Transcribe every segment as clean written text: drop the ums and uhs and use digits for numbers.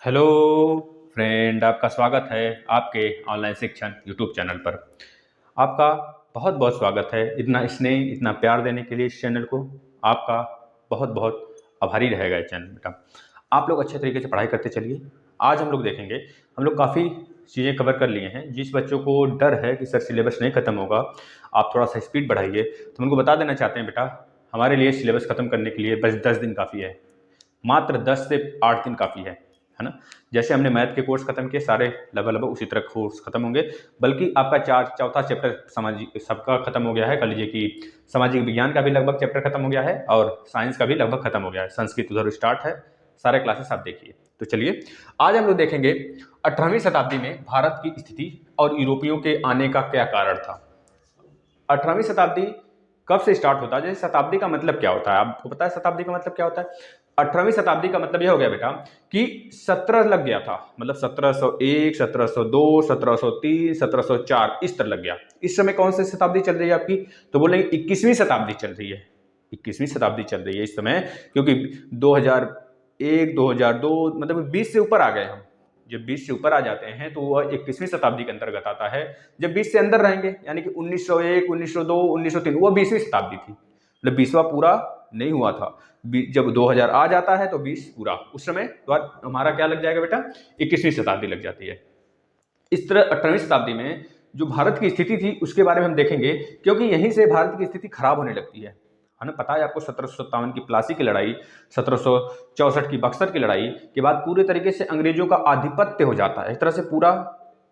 Hello friend, आपका स्वागत है आपके ऑनलाइन शिक्षण यूट्यूब चैनल पर। आपका बहुत बहुत स्वागत है। इतना स्नेह, इतना प्यार देने के लिए इस चैनल को आपका बहुत बहुत आभारी रहेगा ये चैनल बेटा। आप लोग अच्छे तरीके से पढ़ाई करते चलिए। आज हम लोग देखेंगे, हम लोग काफ़ी चीज़ें कवर कर लिए हैं। जिस बच्चों को डर है कि सर सिलेबस नहीं खत्म होगा, आप थोड़ा सा स्पीड बढ़ाइए, तो उनको बता देना चाहते हैं बेटा, हमारे लिए सिलेबस खत्म करने के लिए बस 10 दिन काफ़ी है। मात्र 10 से 8 दिन काफ़ी है ना। जैसे हमने मैथ के कोर्स खत्म किए सारे लगभग उसी तरह कोर्स खत्म होंगे। बल्कि आपका चौथा चैप्टर सामाजिक सबका खत्म हो गया है। कह लीजिए कि सामाजिक विज्ञान का भी लगभग चैप्टर खत्म हो गया है और साइंस का भी लगभग खत्म हो गया है। संस्कृत उधर स्टार्ट है। सारे क्लासेस आप देखिए। तो चलिए आज हम लोग देखेंगे 18वीं शताब्दी में भारत की स्थिति और यूरोपियों के आने का क्या कारण था। 18वीं शताब्दी कब से स्टार्ट होता है? जैसे शताब्दी का मतलब क्या होता है, आपको पता है शताब्दी का मतलब क्या होता है? 18वीं शताब्दी का मतलब यह हो गया बेटा कि 17 लग गया था, मतलब 1701, 1702, 1703, 1704 इस तरह लग गया। इस समय कौन सी शताब्दी चल रही है आपकी? तो बोलेंगे 21वीं शताब्दी चल रही है। 21वीं शताब्दी चल रही है इस समय, क्योंकि 2001, 2002 मतलब 20 से ऊपर आ गए हम। जब 20 से ऊपर आ जाते हैं तो वह 21वीं शताब्दी के अंतर्गत आता है। जब 20 से अंदर रहेंगे यानी कि 1901, 1902, 1903 वो 20वीं शताब्दी थी, मतलब 20वां पूरा नहीं हुआ था। जब 2000 आ जाता है तो 20 पूरा, उस समय तो हमारा क्या लग जाएगा बेटा? 21वीं शताब्दी लग जाती है। इस तरह 18वीं शताब्दी में जो भारत की स्थिति थी उसके बारे में हम देखेंगे, क्योंकि यहीं से भारत की स्थिति खराब होने लगती है ना। पता है आपको 1757 की प्लासी की लड़ाई, 1764 की बक्सर की लड़ाई के बाद पूरे तरीके से अंग्रेजों का आधिपत्य हो जाता है। इस तरह से पूरा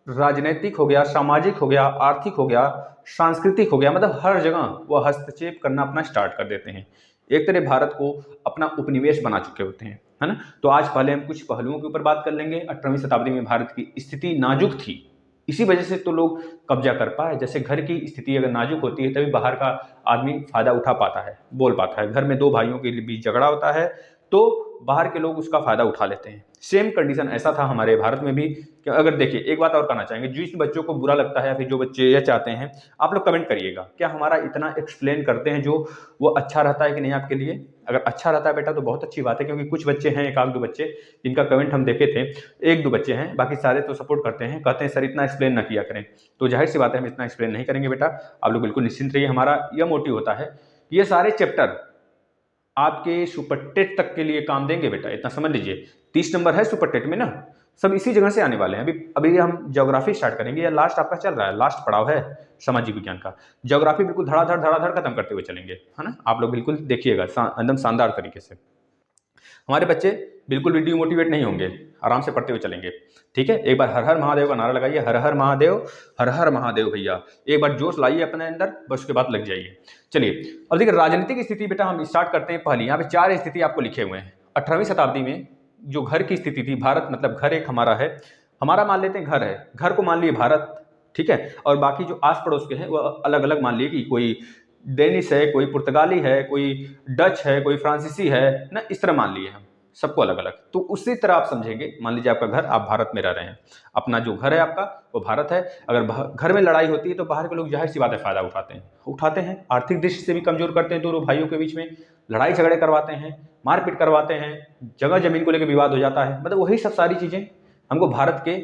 राजनीतिक हो गया, सामाजिक हो गया, आर्थिक हो गया, सांस्कृतिक हो गया, मतलब हर जगह वो हस्तक्षेप करना अपना स्टार्ट कर देते हैं। एक तरह भारत को अपना उपनिवेश बना चुके होते हैं, है ना। तो आज पहले हम कुछ पहलुओं के ऊपर बात कर लेंगे। 18वीं शताब्दी में भारत की स्थिति नाजुक थी, इसी वजह से तो लोग कब्जा कर पाए। जैसे घर की स्थिति अगर नाजुक होती है तभी बाहर का आदमी फायदा उठा पाता है, बोल पाता है। घर में दो भाइयों के बीच झगड़ा होता है तो बाहर के लोग उसका फायदा उठा लेते हैं। सेम कंडीशन ऐसा था हमारे भारत में भी। कि अगर देखिए, एक बात और कहना चाहेंगे, जिस बच्चों को बुरा लगता है या फिर जो बच्चे यह चाहते हैं, आप लोग कमेंट करिएगा, क्या हमारा इतना एक्सप्लेन करते हैं जो वो अच्छा रहता है कि नहीं आपके लिए? अगर अच्छा रहता है बेटा तो बहुत अच्छी बात है, क्योंकि कुछ बच्चे हैं, एक आध दो बच्चे जिनका कमेंट हम देखे थे, एक दो बच्चे हैं, बाकी सारे तो सपोर्ट करते हैं, कहते हैं सर इतना एक्सप्लेन ना किया करें। तो जाहिर सी बात है हम इतना एक्सप्लेन नहीं करेंगे बेटा, आप लोग बिल्कुल निश्चिंत रहिए। हमारा यह मोटिव होता है कि ये सारे चैप्टर आपके सुपर टेट तक के लिए काम देंगे बेटा, इतना समझ लीजिए। 30 नंबर है सुपर टेट में ना, सब इसी जगह से आने वाले हैं। अभी अभी हम ज्योग्राफी स्टार्ट करेंगे, या लास्ट आपका चल रहा है, लास्ट पड़ाव है सामाजिक विज्ञान का। ज्योग्राफी बिल्कुल धड़ाधड़ खत्म करते हुए चलेंगे, है ना। आप लोग बिल्कुल देखिएगा एकदम शानदार तरीके से। हमारे बच्चे बिल्कुल भी डिमोटिवेट नहीं होंगे, आराम से पढ़ते हुए चलेंगे। ठीक है, एक बार हर हर महादेव का नारा लगाइए, हर हर महादेव, हर हर महादेव भैया। एक बार जोश लाइए अपने अंदर, बस उसके बाद लग जाइए। चलिए अब देखिए राजनीतिक स्थिति बेटा हम स्टार्ट करते हैं। पहली यहाँ पे 4 स्थिति आपको लिखे हुए हैं। 18वीं शताब्दी में जो घर की स्थिति थी, भारत मतलब घर एक हमारा है, हमारा मान लेते हैं घर है, घर को मान लिए भारत, ठीक है। और बाकी जो आस पड़ोस के हैं वो अलग अलग मान लिए कि कोई डेनिश है, कोई पुर्तगाली है, कोई डच है, कोई फ्रांसीसी है ना, इस तरह मान लिए हम सबको अलग अलग। तो उसी तरह आप समझेंगे, मान लीजिए आपका घर, आप भारत में रह रहे हैं, अपना जो घर है आपका वो भारत है। अगर घर में लड़ाई होती है तो बाहर के लोग जाहिर सी बात है फायदा उठाते हैं, आर्थिक दृष्टि से भी कमजोर करते हैं, दोनों भाइयों के बीच में लड़ाई झगड़े करवाते हैं, मारपीट करवाते हैं, जगह जमीन को लेकर विवाद हो जाता है। मतलब वही सब सारी चीजें हमको भारत के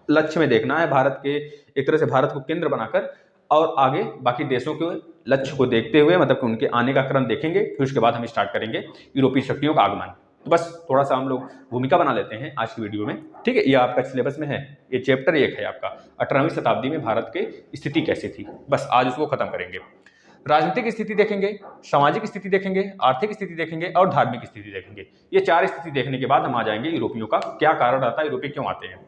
लक्ष्य में देखना है, भारत के एक तरह से भारत को केंद्र बनाकर, और आगे बाकी देशों के लक्ष्य को देखते हुए, मतलब कि उनके आने का क्रम देखेंगे, फिर उसके बाद हम स्टार्ट करेंगे यूरोपीय शक्तियों का आगमन। तो बस थोड़ा सा हम लोग भूमिका बना लेते हैं आज की वीडियो में, ठीक है। ये आपका सिलेबस में है, ये चैप्टर 1 है आपका, 18वीं शताब्दी में भारत की स्थिति कैसी थी। बस आज उसको खत्म करेंगे। राजनीतिक स्थिति देखेंगे, सामाजिक स्थिति देखेंगे, आर्थिक स्थिति देखेंगे और धार्मिक स्थिति देखेंगे। ये 4 स्थिति देखने के बाद हम आ जाएंगे यूरोपियों का क्या कारण रहता है, यूरोपीय क्यों आते हैं।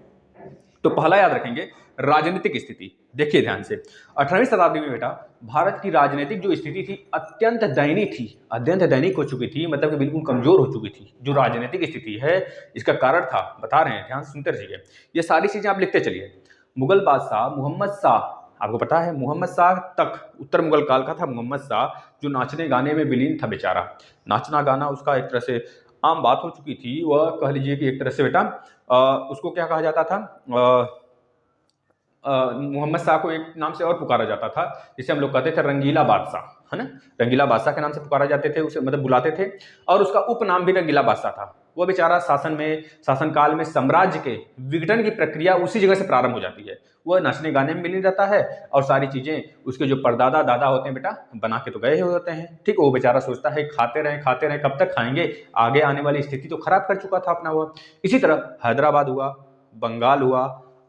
तो पहला याद रखेंगे, राजनीतिक स्थिति। देखिए ध्यान से, 18वीं शताब्दी में बेटा भारत की राजनीतिक जो स्थिति थी अत्यंत दयनीय थी, अत्यंत दयनीय हो चुकी थी, मतलब कि बिल्कुल कमजोर हो चुकी थी। जो राजनीतिक स्थिति है इसका कारण था, बता रहे हैं, ध्यान से सुनते रहिए। ये सारी चीजें आप लिखते चलिए। मुगल बादशाह मोहम्मद शाह, आपको पता है मोहम्मद शाह तक उत्तर मुगल काल का था मोहम्मद शाह, जो नाचने गाने में विलीन था बेचारा। नाचना गाना उसका एक तरह से आम बात हो चुकी थी। वह कह लीजिए कि एक तरह से बेटा उसको क्या कहा जाता था, मोहम्मद शाह को एक नाम से और पुकारा जाता था, जिसे हम लोग कहते थे रंगीला बादशाह, है ना। रंगीला बादशाह के नाम से पुकारा जाते थे उसे, मतलब बुलाते थे, और उसका उपनाम भी रंगीला बादशाह था। वो बेचारा शासनकाल में साम्राज्य के विघटन की प्रक्रिया उसी जगह से प्रारंभ हो जाती है। वह नाचने गाने में भी नहीं रहता है और सारी चीजें उसके जो परदादा दादा होते हैं बेटा बना के तो गए हुए होते हैं। ठीक, वो बेचारा सोचता है खाते रहें कब तक खाएंगे, आगे आने वाली स्थिति तो खराब कर चुका था अपना वो। इसी तरह हैदराबाद हुआ, बंगाल हुआ,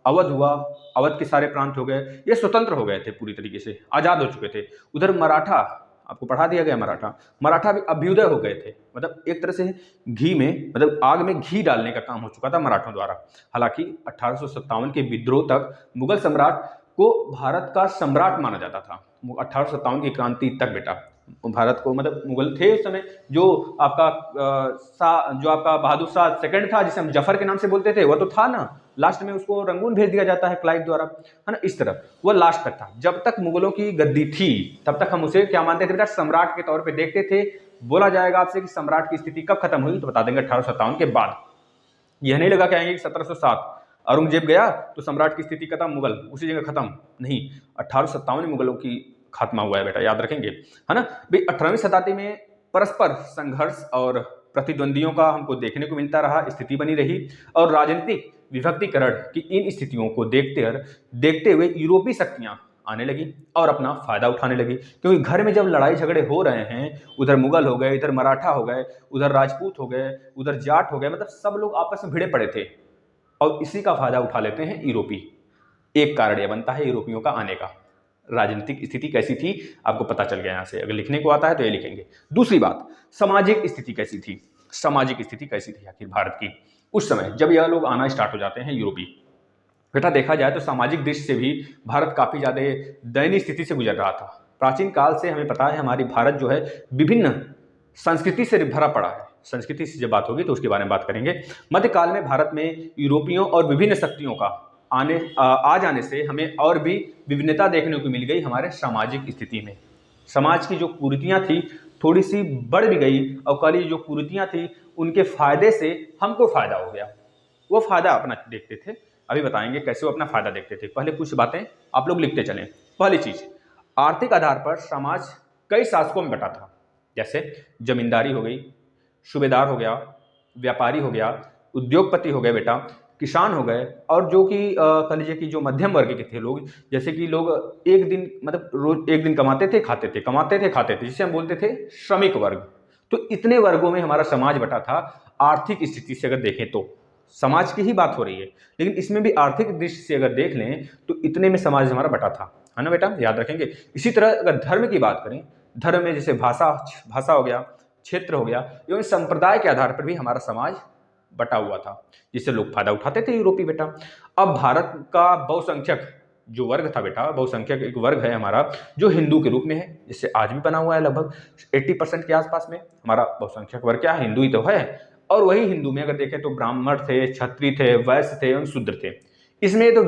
अवध हुआ, अवध के सारे प्रांत हो गए, ये स्वतंत्र हो गए थे, पूरी तरीके से आजाद हो चुके थे। उधर मराठा, आपको पढ़ा दिया गया, मराठा भी अभ्युदय हो गए थे, मतलब एक तरह से घी में, मतलब आग में घी डालने का काम हो चुका था मराठों द्वारा। हालांकि 1857 के विद्रोह तक मुगल सम्राट को भारत का सम्राट माना जाता था। 1857 की क्रांति तक बेटा भारत को, मतलब मुगल थे उस समय, जो आपका बहादुर शाह सेकंड था, जिसे हम जफर के नाम से बोलते थे, वह तो था ना, लास्ट में उसको रंगून भेज दिया जाता है क्लाइव द्वारा, है ना। इस तरह वह लास्ट तक था। जब तक मुगलों की गद्दी थी तब तक हम उसे क्या मानते थे बेटा, सम्राट के तौर पे देखते थे। बोला जाएगा आपसे कि सम्राट की स्थिति कब खत्म हुई, तो बता देंगे 1857 के बाद। यह नहीं लगा कहेंगे कि 1707 औरंगजेब गया तो सम्राट की स्थिति खत्म, मुगल उसी जगह खत्म, नहीं, 1857 में मुगलों की खात्मा हुआ है बेटा, याद रखेंगे, है ना भाई। 18वीं शताब्दी में परस्पर संघर्ष और प्रतिद्वंदियों का हमको देखने को मिलता रहा, स्थिति बनी रही, और राजनीतिक विभक्तिकरण की इन स्थितियों को देखते हुए यूरोपीय शक्तियां आने लगी और अपना फायदा उठाने लगी। क्योंकि घर में जब लड़ाई झगड़े हो रहे हैं, उधर मुगल हो गए, इधर मराठा हो गए, उधर राजपूत हो गए, उधर जाट हो गए, मतलब सब लोग आपस में भिड़े पड़े थे और इसी का फायदा उठा लेते हैं यूरोपी। एक कारण यह बनता है यूरोपियों का आने का। राजनीतिक स्थिति कैसी थी आपको पता चल गया यहां से, अगर लिखने को आता है तो ये लिखेंगे। दूसरी बात, सामाजिक स्थिति कैसी थी, सामाजिक स्थिति कैसी थी आखिर भारत की उस समय जब यह लोग आना स्टार्ट हो जाते हैं यूरोपी। बेटा देखा जाए तो सामाजिक दृष्टि से भी भारत काफी ज्यादा दयनीय स्थिति से गुजर रहा था। प्राचीन काल से हमें पता है हमारी भारत जो है विभिन्न संस्कृति से भरा पड़ा है। संस्कृति से जब बात होगी तो उसके बारे में बात करेंगे। मध्यकाल में भारत में यूरोपियों और विभिन्न शक्तियों का आ जाने से हमें और भी विभिन्नता देखने को मिल गई हमारे सामाजिक स्थिति में। समाज की जो कुरीतियां थी थोड़ी सी बढ़ भी गई और कल जो कुरीतियां थी उनके फायदे से हमको फायदा हो गया। वो फायदा अपना देखते थे, अभी बताएंगे कैसे वो अपना फायदा देखते थे। पहले कुछ बातें आप लोग लिखते चलें। पहली चीज, आर्थिक आधार पर समाज कई शासकों में बटा था, जैसे जमींदारी हो गई, सूबेदार हो गया, व्यापारी हो गया, उद्योगपति हो गए बेटा, किसान हो गए, और जो कि कह लीजिए कि जो मध्यम वर्ग के थे लोग, जैसे कि लोग एक दिन मतलब रोज एक दिन कमाते थे खाते थे, जिसे हम बोलते थे श्रमिक वर्ग। तो इतने वर्गों में हमारा समाज बटा था। आर्थिक स्थिति से अगर देखें तो समाज की ही बात हो रही है, लेकिन इसमें भी आर्थिक दृष्टि से अगर देख लें तो इतने में समाज हमारा बटा था, है ना बेटा, याद रखेंगे। इसी तरह अगर धर्म की बात करें, धर्म में जैसे भाषा हो गया, क्षेत्र हो गया, एवं संप्रदाय के आधार पर भी हमारा समाज बटा हुआ था, जिससे लोग फायदा उठाते थे यूरोपी बेटा। अब भारत का बहुसंख्यक जो वर्ग था बेटा, बहुसंख्यक एक वर्ग है हमारा जो हिंदू के रूप में है, जिससे आज भी बना हुआ है, लगभग 80% के आसपास में हमारा बहुसंख्यक वर्ग क्या है, हिंदू ही तो है। और वही हिंदू में अगर देखें तो ब्राह्मण थे, क्षत्रिय थे, वैश्य थे एवं शूद्र थे। इसमें तो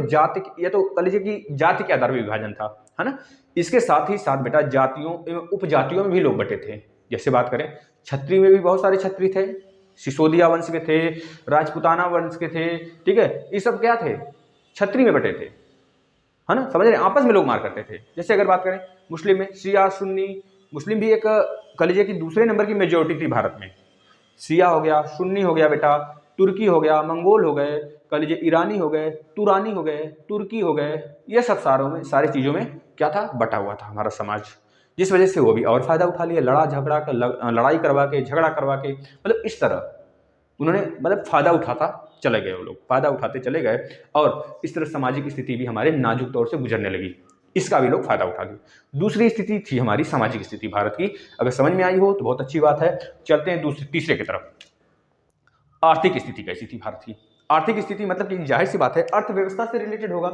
ये तो कह लीजिए कि जाति के आधार पर विभाजन था, है ना। इसके साथ ही साथ बेटा जातियों एवं उपजातियों में भी लोग बटे थे। जैसे बात करें क्षत्रिय में भी बहुत सारे क्षत्रिय थे, सिसोदिया वंश के थे, राजपुताना वंश के थे, ठीक है, ये सब क्या थे, क्षत्रिय में बटे थे, है ना, समझ रहे, आपस में लोग मार करते थे। जैसे अगर बात करें मुस्लिम में, शिया सुन्नी, मुस्लिम भी एक कह लीजिए कि दूसरे नंबर की मेजोरिटी थी भारत में। शिया हो गया, सुन्नी हो गया बेटा, तुर्की हो गया, मंगोल हो गए, कह लीजिए ईरानी हो गए, तुरानी हो गए, तुर्की हो गए, ये सब सारी चीजों में क्या था, बटा हुआ था हमारा समाज, जिस वजह से वो भी और फायदा उठा लिया, लड़ाई करवा के, झगड़ा करवा के, मतलब इस तरह उन्होंने मतलब फायदा उठाता चले गए, वो लोग फायदा उठाते चले गए और इस तरह सामाजिक स्थिति भी हमारे नाजुक तौर से गुजरने लगी, इसका भी लोग फायदा उठा लिए। दूसरी स्थिति थी हमारी सामाजिक स्थिति भारत की, अगर समझ में आई हो तो बहुत अच्छी बात है। चलते हैं तीसरे की तरफ। आर्थिक स्थिति कैसी थी भारत की। आर्थिक स्थिति मतलब कि जाहिर सी बात है अर्थव्यवस्था से रिलेटेड होगा।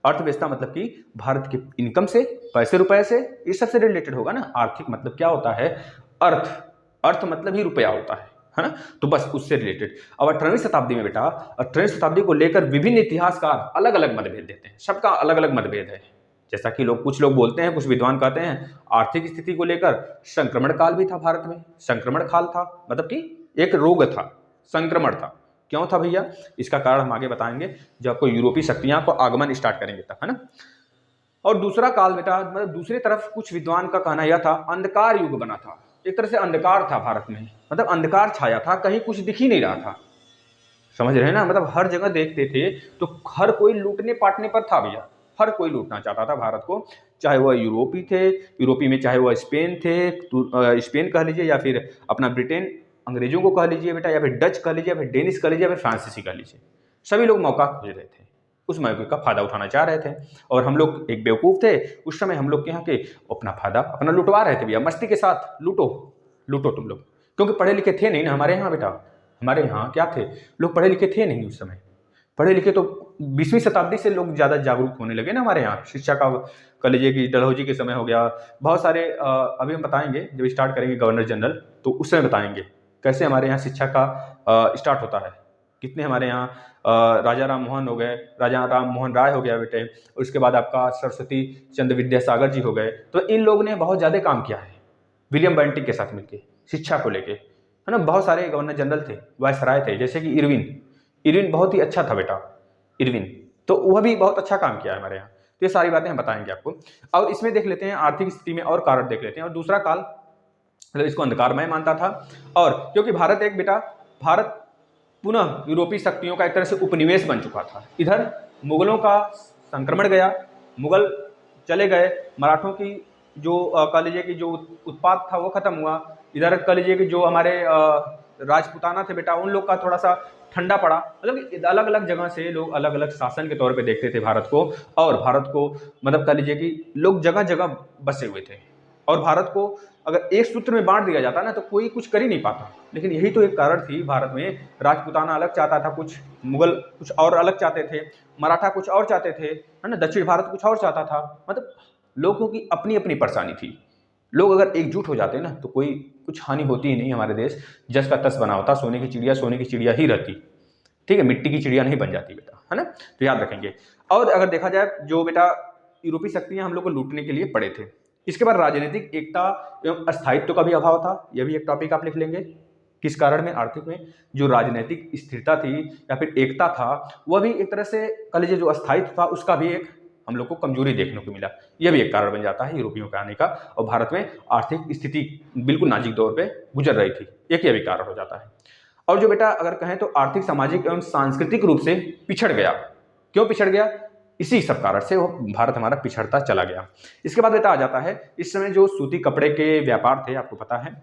अर्थव्यवस्था मतलब कि भारत के इनकम से, पैसे रुपए से, इस सब से रिलेटेड होगा ना। आर्थिक मतलब क्या होता है, अर्थ मतलब ही रुपया होता है ना, तो बस उससे रिलेटेड। अब 18वीं शताब्दी में बेटा, 18वीं शताब्दी को लेकर विभिन्न इतिहासकार अलग अलग मतभेद देते हैं, सबका अलग अलग मतभेद है। जैसा कि कुछ लोग बोलते हैं, कुछ विद्वान कहते हैं आर्थिक स्थिति को लेकर संक्रमण काल भी था भारत में। संक्रमण काल था मतलब कि एक रोग था, संक्रमण था। क्यों था भैया, इसका कारण हम आगे बताएंगे जब आपको यूरोपीय शक्तियां को आगमन स्टार्ट करेंगे तब, है ना। और दूसरा काल बेटा, मतलब दूसरी तरफ कुछ विद्वान का कहना यह था अंधकार युग बना था। एक तरह से अंधकार था भारत में, मतलब अंधकार छाया था, कहीं कुछ दिख ही नहीं रहा था। समझ रहे हैं ना, मतलब हर जगह देखते थे तो हर कोई लूटने पाटने पर था भैया, हर कोई लूटना चाहता था भारत को, चाहे वह यूरोपी थे, यूरोपी में चाहे वह स्पेन थे, स्पेन कह लीजिए या फिर अपना ब्रिटेन, अंग्रेजों को कह लीजिए बेटा, या फिर डच कह लीजिए, या फिर डेनिश कह लीजिए, या फिर फ्रांसीसी कह लीजिए, सभी लोग मौका खोज रहे थे, उस मौके का फायदा उठाना चाह रहे थे। और हम लोग एक बेवकूफ़ थे उस समय, हम लोग के यहाँ के अपना फायदा अपना लुटवा रहे थे भैया, मस्ती के साथ लूटो लूटो तुम लोग, क्योंकि पढ़े लिखे थे नहीं ना हमारे यहाँ बेटा, हमारे यहाँ क्या थे, लोग पढ़े लिखे थे नहीं उस समय, पढ़े लिखे तो 20वीं शताब्दी से लोग ज़्यादा जागरूक होने लगे ना हमारे यहाँ, शिक्षा का कह लीजिए कि डलहौजी के समय हो गया, बहुत सारे अभी हम बताएंगे जब स्टार्ट करेंगे गवर्नर जनरल तो उस समय बताएंगे कैसे हमारे यहाँ शिक्षा का स्टार्ट होता है, कितने हमारे यहाँ राजा राम मोहन हो गए, राजा राम मोहन राय हो गया बेटे, उसके बाद आपका सरस्वती चंद्र विद्यासागर जी हो गए, तो इन लोगों ने बहुत ज़्यादा काम किया है विलियम बेंटिक के साथ मिलकर शिक्षा को लेके, है ना। बहुत सारे गवर्नर जनरल थे, वायसराय थे, जैसे कि इरविन, इरविन बहुत ही अच्छा था बेटा, इरविन, तो वह भी बहुत अच्छा काम किया है हमारे यहाँ। तो ये सारी बातें हम बताएंगे आपको, और इसमें देख लेते हैं आर्थिक स्थिति में और कारण देख लेते हैं, और दूसरा काल मतलब इसको अंधकारमय मानता था, और क्योंकि भारत एक बेटा, भारत पुनः यूरोपीय शक्तियों का एक तरह से उपनिवेश बन चुका था, इधर मुगलों का संक्रमण गया, मुगल चले गए, मराठों की जो कह लीजिए कि जो उत्पाद था वो खत्म हुआ, इधर कह लीजिए कि जो हमारे राजपूताना थे बेटा उन लोग का थोड़ा सा ठंडा पड़ा, मतलब अलग अलग जगह से लोग अलग अलग शासन के तौर पे देखते थे भारत को, और भारत को मतलब कह लीजिए कि लोग जगह जगह बसे हुए थे, और भारत को अगर एक सूत्र में बांट दिया जाता ना तो कोई कुछ कर ही नहीं पाता, लेकिन यही तो एक कारण थी, भारत में राजपूताना अलग चाहता था कुछ, मुगल कुछ और अलग चाहते थे, मराठा कुछ और चाहते थे, है ना, दक्षिण भारत कुछ और चाहता था, मतलब लोगों की अपनी अपनी परेशानी थी। लोग अगर एकजुट हो जाते ना तो कोई कुछ हानि होती ही नहीं, हमारे देश जस का तस बना होता, सोने की चिड़िया सोने की चिड़िया ही रहती, ठीक है, मिट्टी की चिड़िया नहीं बन जाती बेटा, है ना, तो याद रखेंगे। और अगर देखा जाए जो बेटा यूरोपीय शक्तियां हम लोग को लूटने के लिए पड़े थे, इसके बाद राजनीतिक एकता एवं अस्थायित्व का भी अभाव था, यह भी एक टॉपिक आप लिख लेंगे, किस कारण में, आर्थिक में जो राजनीतिक स्थिरता थी या फिर एकता था वह भी एक तरह से कह लीजिए जो अस्थायित्व था उसका भी एक हम लोग को कमजोरी देखने को मिला, यह भी एक कारण बन जाता है यूरोपियों के आने का, और भारत में आर्थिक स्थिति बिल्कुल नाजुक दौर पे गुजर रही थी, एक यह भी कारण हो जाता है। और जो बेटा अगर कहें तो आर्थिक सामाजिक एवं सांस्कृतिक रूप से पिछड़ गया, क्यों पिछड़ गया, इसी सब कारण से वो भारत हमारा पिछड़ता चला गया। इसके बाद बेटा आ जाता है इस समय जो सूती कपड़े के व्यापार थे, आपको पता है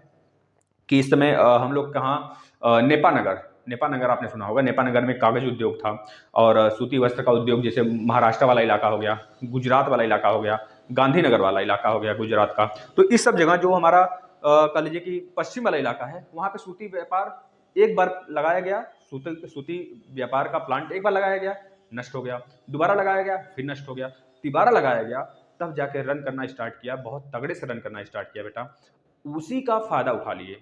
कि इस समय हम लोग कहाँ नेपानगर, नेपानगर आपने सुना होगा, नेपानगर में कागज उद्योग था, और सूती वस्त्र का उद्योग, जैसे महाराष्ट्र वाला इलाका हो गया, गुजरात वाला इलाका हो गया, गांधीनगर वाला इलाका हो गया गुजरात का, तो इस सब जगह जो हमारा कह लीजिए कि पश्चिम वाला इलाका है वहाँ पे सूती व्यापार एक बार लगाया गया, सूती व्यापार का प्लांट एक बार लगाया गया, नष्ट हो गया, दोबारा लगाया गया फिर नष्ट हो गया, तिबारा लगाया गया, तब जाके रन करना स्टार्ट किया, बहुत तगड़े से रन करना स्टार्ट किया बेटा, उसी का फायदा उठा लिए,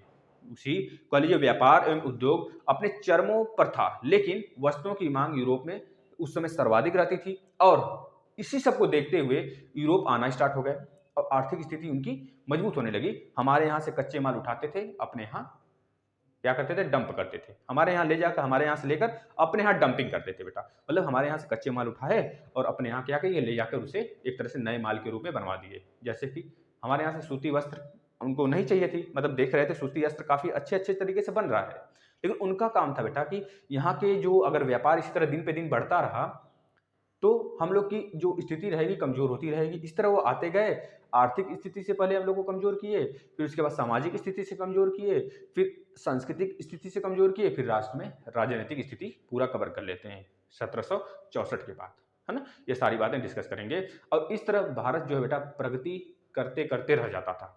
उसी कह लीजिए व्यापार एवं उद्योग अपने चरमों पर था, लेकिन वस्तुओं की मांग यूरोप में उस समय सर्वाधिक रहती थी, और इसी सब को देखते हुए यूरोप आना स्टार्ट हो गए, और आर्थिक स्थिति उनकी मजबूत होने लगी, हमारे यहाँ से कच्चे माल उठाते थे, अपने यहाँ क्या करते थे, डंप करते थे, हमारे यहाँ ले जाकर, हमारे यहाँ से लेकर अपने यहाँ डंपिंग करते थे बेटा, मतलब हमारे यहाँ से कच्चे माल उठाए और अपने यहाँ क्या किए, ले जाकर उसे एक तरह से नए माल के रूप में बनवा दिए, जैसे कि हमारे यहाँ से सूती वस्त्र उनको नहीं चाहिए थी, मतलब देख रहे थे सूती वस्त्र काफी अच्छे अच्छे तरीके से बन रहा है, लेकिन उनका काम था बेटा कि यहाँ के जो अगर व्यापार इसी तरह दिन पे दिन बढ़ता रहा तो हम लोग की जो स्थिति रहेगी कमजोर होती रहेगी, इस तरह वो आते गए, आर्थिक स्थिति से पहले हम लोग को कमजोर किए, फिर उसके बाद सामाजिक स्थिति से कमजोर किए, फिर सांस्कृतिक स्थिति से कमजोर किए, फिर राष्ट्र में राजनीतिक स्थिति पूरा कवर कर लेते हैं 1764 के बाद, है ना, ये सारी बातें डिस्कस करेंगे। और इस तरह भारत जो है बेटा प्रगति करते करते रह जाता था,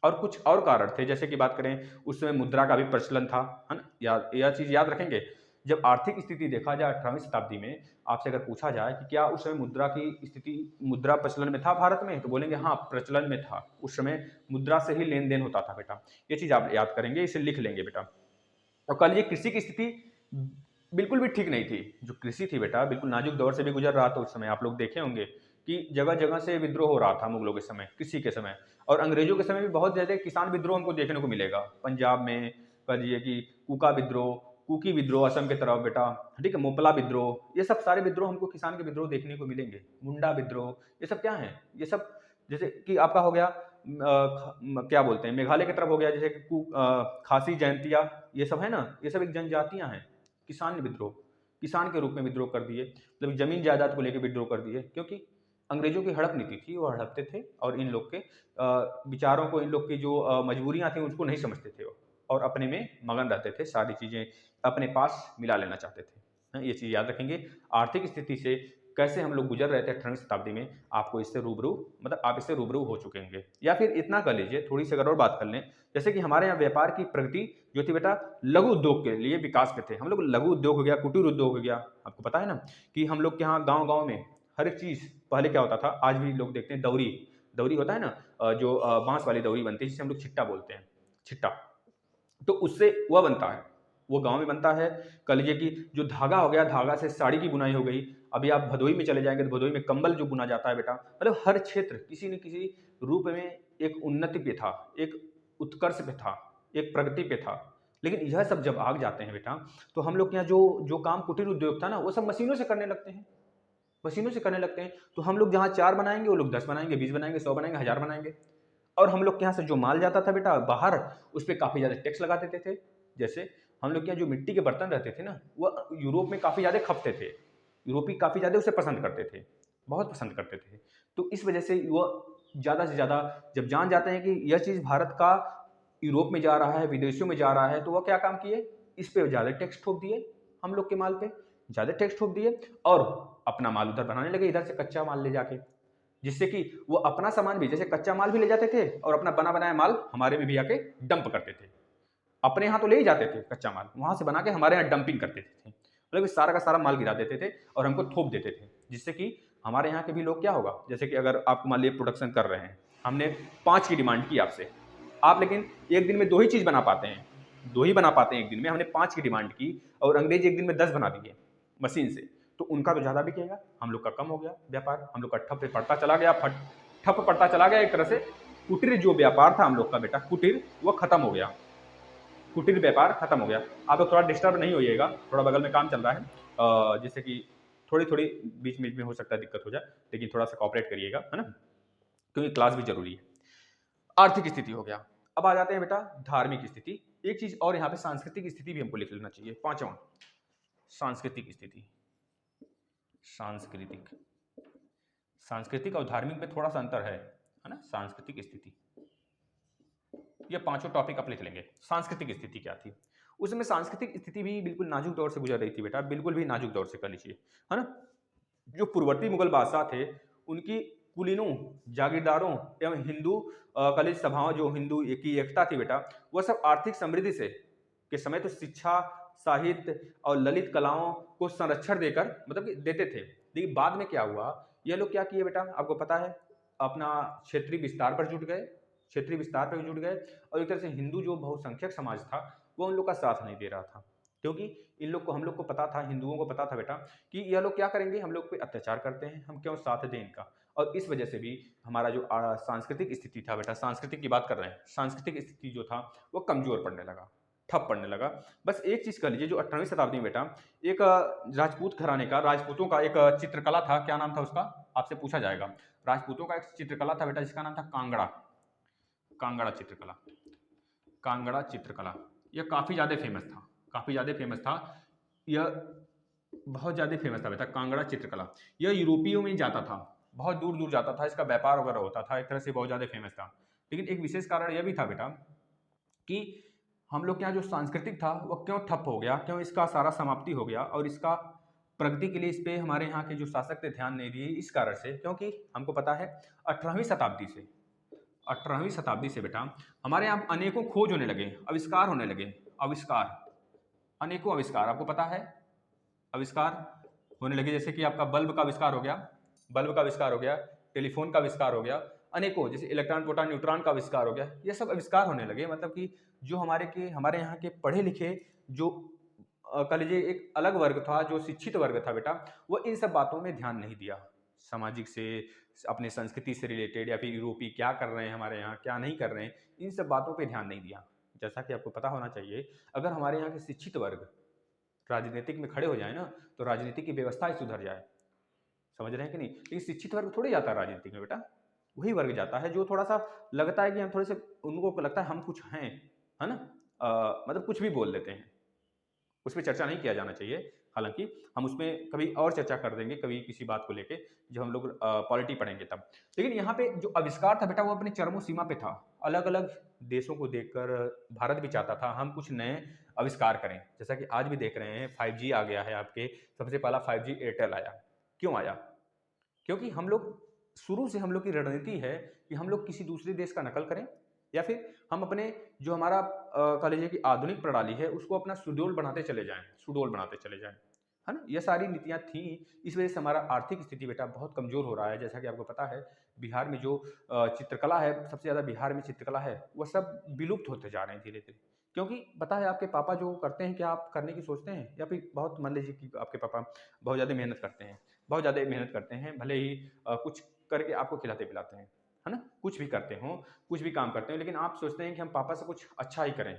और कुछ और कारण थे, जैसे कि बात करें उस समय मुद्रा का भी प्रचलन था, है ना, यह चीज याद रखेंगे, जब आर्थिक स्थिति देखा जाए 18वीं शताब्दी में, आपसे अगर पूछा जाए कि क्या उस समय मुद्रा की स्थिति, मुद्रा प्रचलन में था भारत में, तो बोलेंगे हाँ प्रचलन में था, उस समय मुद्रा से ही लेन देन होता था बेटा, ये चीज आप याद करेंगे, इसे लिख लेंगे बेटा। और कह लीजिए कृषि की स्थिति बिल्कुल भी ठीक नहीं थी, जो कृषि थी बेटा बिल्कुल नाजुक दौर से भी गुजर रहा था उस समय, आप लोग देखे होंगे कि जगह जगह से विद्रोह हो रहा था मुगलों के समय, कृषि के समय, और अंग्रेजों के समय भी बहुत ज्यादा किसान विद्रोह हमको देखने को मिलेगा, पंजाब में कह लीजिए कि कुका विद्रोह, कुकी विद्रोह असम की तरफ बेटा, ठीक है, मोपला विद्रोह, ये सब सारे विद्रोह हमको किसान के विद्रोह देखने को मिलेंगे, मुंडा विद्रोह, ये सब क्या है, ये सब जैसे कि आपका हो गया क्या बोलते हैं, मेघालय की तरफ हो गया, जैसे कि खासी, जयंतिया, ये सब है ना, ये सब एक जनजातियां हैं। किसान ने विद्रोह, किसान के रूप में विद्रोह कर दिए, मतलब जमीन जायदाद को लेकर विद्रोह कर दिए, क्योंकि अंग्रेजों की हड़प नीति थी, वो हड़पते थे और इन लोग के विचारों को, इन लोग की जो मजबूरियां थी उसको नहीं समझते थे वो, और अपने में मगन रहते थे, सारी चीजें अपने पास मिला लेना चाहते थे। ये चीज याद रखेंगे। आर्थिक स्थिति से कैसे हम लोग गुजर रहे थे 18वीं शताब्दी में, आपको इससे रूबरू, मतलब आप इससे रूबरू हो चुके होंगे। या फिर इतना कर लीजिए, थोड़ी सी अगर और बात कर लें, जैसे कि हमारे यहाँ व्यापार की प्रगति जो थी बेटा, लघु उद्योग के लिए विकास पे थे हम लोग। लघु उद्योग हो गया, कुटीर उद्योग हो गया, आपको पता है ना कि हम लोग के यहाँ गाँव गाँव में हर एक चीज, पहले क्या होता था, आज भी लोग देखते हैं, दौरी, दौरी होता है ना, जो बांस वाली दौरी बनती है, जिसे हम लोग छिट्टा बोलते हैं, छिट्टा, तो उससे वह बनता है, वो गांव में बनता है। कह लीजिए कि जो धागा हो गया, धागा से साड़ी की बुनाई हो गई। अभी आप भदोई में चले जाएंगे तो भदोई में कंबल जो बुना जाता है बेटा, मतलब हर क्षेत्र किसी न किसी रूप में एक उन्नति पे था, एक उत्कर्ष पे था, एक प्रगति पे था। लेकिन यह सब जब आग जाते हैं बेटा, तो हम लोग के यहाँ जो जो काम कुटीर उद्योग था ना, वो सब मशीनों से करने लगते हैं, मशीनों से करने लगते हैं। तो हम लोग जहाँ 4 बनाएंगे, वो लोग 10 बनाएंगे, 20 बनाएंगे, 100 बनाएंगे, 1000 बनाएंगे। और हम लोग के यहाँ से जो माल जाता था बेटा बाहर, उस पर काफ़ी ज़्यादा टैक्स लगा देते थे। जैसे हम लोग के यहाँ जो मिट्टी के बर्तन रहते थे ना, वो यूरोप में काफ़ी ज़्यादा खपते थे, यूरोपी काफ़ी ज़्यादा उसे पसंद करते थे, बहुत पसंद करते थे। तो इस वजह से वो ज़्यादा से ज़्यादा जब जान जाते हैं कि यह चीज़ भारत का यूरोप में जा रहा है, विदेशों में जा रहा है, तो वह क्या काम किए, इस पे ज़्यादा टैक्स ठोक दिए, हम लोग के माल पे ज़्यादा टैक्स ठोक दिए, और अपना माल उधर बनाने लगे, इधर से कच्चा माल ले जाके, जिससे कि वो अपना सामान भी, जैसे कच्चा माल भी ले जाते थे और अपना बना बनाया माल हमारे में भी आके डंप करते थे। अपने यहाँ तो ले ही जाते थे कच्चा माल, वहां से बना के हमारे यहाँ डंपिंग करते थे, मतलब इस सारा का सारा माल गिरा देते थे और हमको थोप देते थे, जिससे कि हमारे यहाँ के भी लोग क्या होगा, जैसे कि अगर आप मान लीजिए प्रोडक्शन कर रहे हैं, हमने 5 की डिमांड की आपसे, आप लेकिन एक दिन में 2 ही चीज बना पाते हैं, 2 ही बना पाते हैं एक दिन में, हमने 5 की डिमांड की और अंग्रेज एक दिन में 10 बना दिए मशीन से, तो उनका तो ज्यादा बिकेगा, हम लोग का कम हो गया व्यापार, हम लोग का ठप पड़ता चला गया, ठप पड़ता चला गया। एक तरह से कुटीर जो व्यापार था हम लोग का बेटा, कुटीर वो खत्म हो गया, कुटीर व्यापार खत्म हो गया। आप लोग थोड़ा डिस्टर्ब नहीं होइएगा, थोड़ा बगल में काम चल रहा है, जैसे कि थोड़ी थोड़ी बीच बीच में हो सकता है दिक्कत हो जाए, लेकिन थोड़ा सा कॉपरेट करिएगा, है ना, क्योंकि क्लास भी जरूरी है। आर्थिक स्थिति हो गया। अब आ जाते हैं बेटा धार्मिक स्थिति। एक चीज और यहाँ पे सांस्कृतिक स्थिति भी हमको लिख लेना चाहिए, 5वां, सांस्कृतिक स्थिति। सांस्कृतिक, सांस्कृतिक और धार्मिक में थोड़ा सा अंतर है ना। सांस्कृतिक स्थिति, ये 5 टॉपिक आप लिख लेंगे। सांस्कृतिक स्थिति क्या थी, उसमें सांस्कृतिक स्थिति भी बिल्कुल नाजुक दौर से गुजर रही थी बेटा, बिल्कुल भी नाजुक दौर से कर लीजिए, है ना। जो पूर्ववर्ती मुगल बादशाह थे, उनकी कुलीनों, जागीरदारों एवं हिंदू कॉलेज सभाओं, जो हिंदू की एकता थी बेटा, वह सब आर्थिक समृद्धि से के समय तो शिक्षा, साहित्य और ललित कलाओं को संरक्षण देकर, मतलब कि देते थे। लेकिन बाद में क्या हुआ, ये लोग क्या किए बेटा, आपको पता है, अपना क्षेत्रीय विस्तार पर जुट गए, क्षेत्रीय विस्तार पर जुट गए, और एक तरह से हिंदू जो बहुसंख्यक समाज था वो उन लोग का साथ नहीं दे रहा था, क्योंकि इन लोग को, हम लोग को पता था, हिंदुओं को पता था बेटा कि यह लोग क्या करेंगे, हम लोग पे अत्याचार करते हैं, हम क्यों साथ दें इनका। और इस वजह से भी हमारा जो सांस्कृतिक स्थिति था बेटा, सांस्कृतिक की बात कर रहे हैं, सांस्कृतिक स्थिति जो था वो कमजोर पड़ने लगा, ठप पड़ने लगा। बस एक चीज कर लीजिए, जो 18वीं शताब्दी में बेटा एक राजपूत घराने का, राजपूतों का एक चित्रकला था, क्या नाम था उसका, आपसे पूछा जाएगा। राजपूतों का एक चित्रकला था बेटा, जिसका नाम था कांगड़ा, कांगड़ा चित्रकला, कांगड़ा चित्रकला। यह काफी ज्यादा फेमस था, काफी ज्यादा फेमस था, यह बहुत ज्यादा फेमस था बेटा, कांगड़ा चित्रकला। यह यूरोपियों में जाता था, बहुत दूर दूर जाता था, इसका व्यापार वगैरह होता था, एक तरह से बहुत ज्यादा फेमस था। लेकिन एक विशेष कारण यह भी था बेटा कि हम लोग के यहाँ जो सांस्कृतिक था वो क्यों ठप हो गया, क्यों इसका सारा समाप्ति हो गया, और इसका प्रगति के लिए इस पे हमारे यहाँ के जो शासक थे ध्यान नहीं दिए, इस कारण से, क्योंकि हमको पता है 18वीं शताब्दी से, 18वीं शताब्दी से बेटा हमारे यहाँ अनेकों खोज होने लगे, आविष्कार होने लगे, आविष्कार, अनेकों आविष्कार, आपको पता है, आविष्कार होने लगे, जैसे कि आपका बल्ब का आविष्कार हो गया, बल्ब का आविष्कार हो गया, टेलीफोन का आविष्कार हो गया, अनेकों, जैसे इलेक्ट्रॉन, प्रोटॉन, न्यूट्रॉन का आविष्कार हो गया, ये सब आविष्कार होने लगे। मतलब कि जो हमारे यहाँ के पढ़े लिखे, जो कह लीजिए एक अलग वर्ग था, जो शिक्षित वर्ग था बेटा, वो इन सब बातों में ध्यान नहीं दिया, सामाजिक से, अपने संस्कृति से रिलेटेड, या फिर यूरोपी क्या कर रहे हैं हमारे यहाँ, क्या नहीं कर रहे हैं, इन सब बातों पे ध्यान नहीं दिया। जैसा कि आपको पता होना चाहिए, अगर हमारे यहाँ के शिक्षित वर्ग राजनीतिक में खड़े हो जाए ना, तो राजनीति की व्यवस्था ही सुधर जाए, समझ रहे हैं कि नहीं। लेकिन शिक्षित वर्ग थोड़ी जाता है राजनीति में बेटा, वही वर्ग जाता है जो थोड़ा सा लगता है कि हम थोड़े से, उनको लगता है हम कुछ हैं, है ना, मतलब कुछ भी बोल देते हैं। उस पे चर्चा नहीं किया जाना चाहिए। हालाँकि हम उसमें कभी और चर्चा कर देंगे, कभी किसी बात को लेके, जब हम लोग पॉलिटी पढ़ेंगे तब। लेकिन यहाँ पे जो आविष्कार था बेटा, वो अपनी चरमो सीमा पे था। अलग-अलग देशों को देखकर भारत भी चाहता था हम कुछ नए आविष्कार करें। जैसा कि आज भी देख रहे हैं 5G आ गया है आपके, सबसे पहला 5G एयरटेल आया। क्यों आया? क्योंकि हम लोग, शुरू से हम लोग की रणनीति है कि हम लोग किसी दूसरे देश का नकल करें, या फिर हम अपने जो हमारा कह लीजिए कि आधुनिक प्रणाली है उसको अपना सुडौल बनाते चले जाएं, सुडौल बनाते चले जाएं, है ना। ये सारी नीतियां थी। इस वजह से हमारा आर्थिक स्थिति बेटा बहुत कमजोर हो रहा है। जैसा कि आपको पता है, बिहार में जो चित्रकला है, सबसे ज्यादा बिहार में चित्रकला है, वह सब विलुप्त होते जा रहे हैं धीरे धीरे। क्योंकि पता है आपके पापा जो करते हैं, क्या आप करने की सोचते हैं? या फिर बहुत, मान लीजिए कि आपके पापा बहुत ज़्यादा मेहनत करते हैं, बहुत ज़्यादा मेहनत करते हैं, भले ही कुछ करके आपको खिलाते पिलाते हैं, है ना, कुछ भी करते हो, कुछ भी काम करते हो, लेकिन आप सोचते हैं कि हम पापा से कुछ अच्छा ही करें।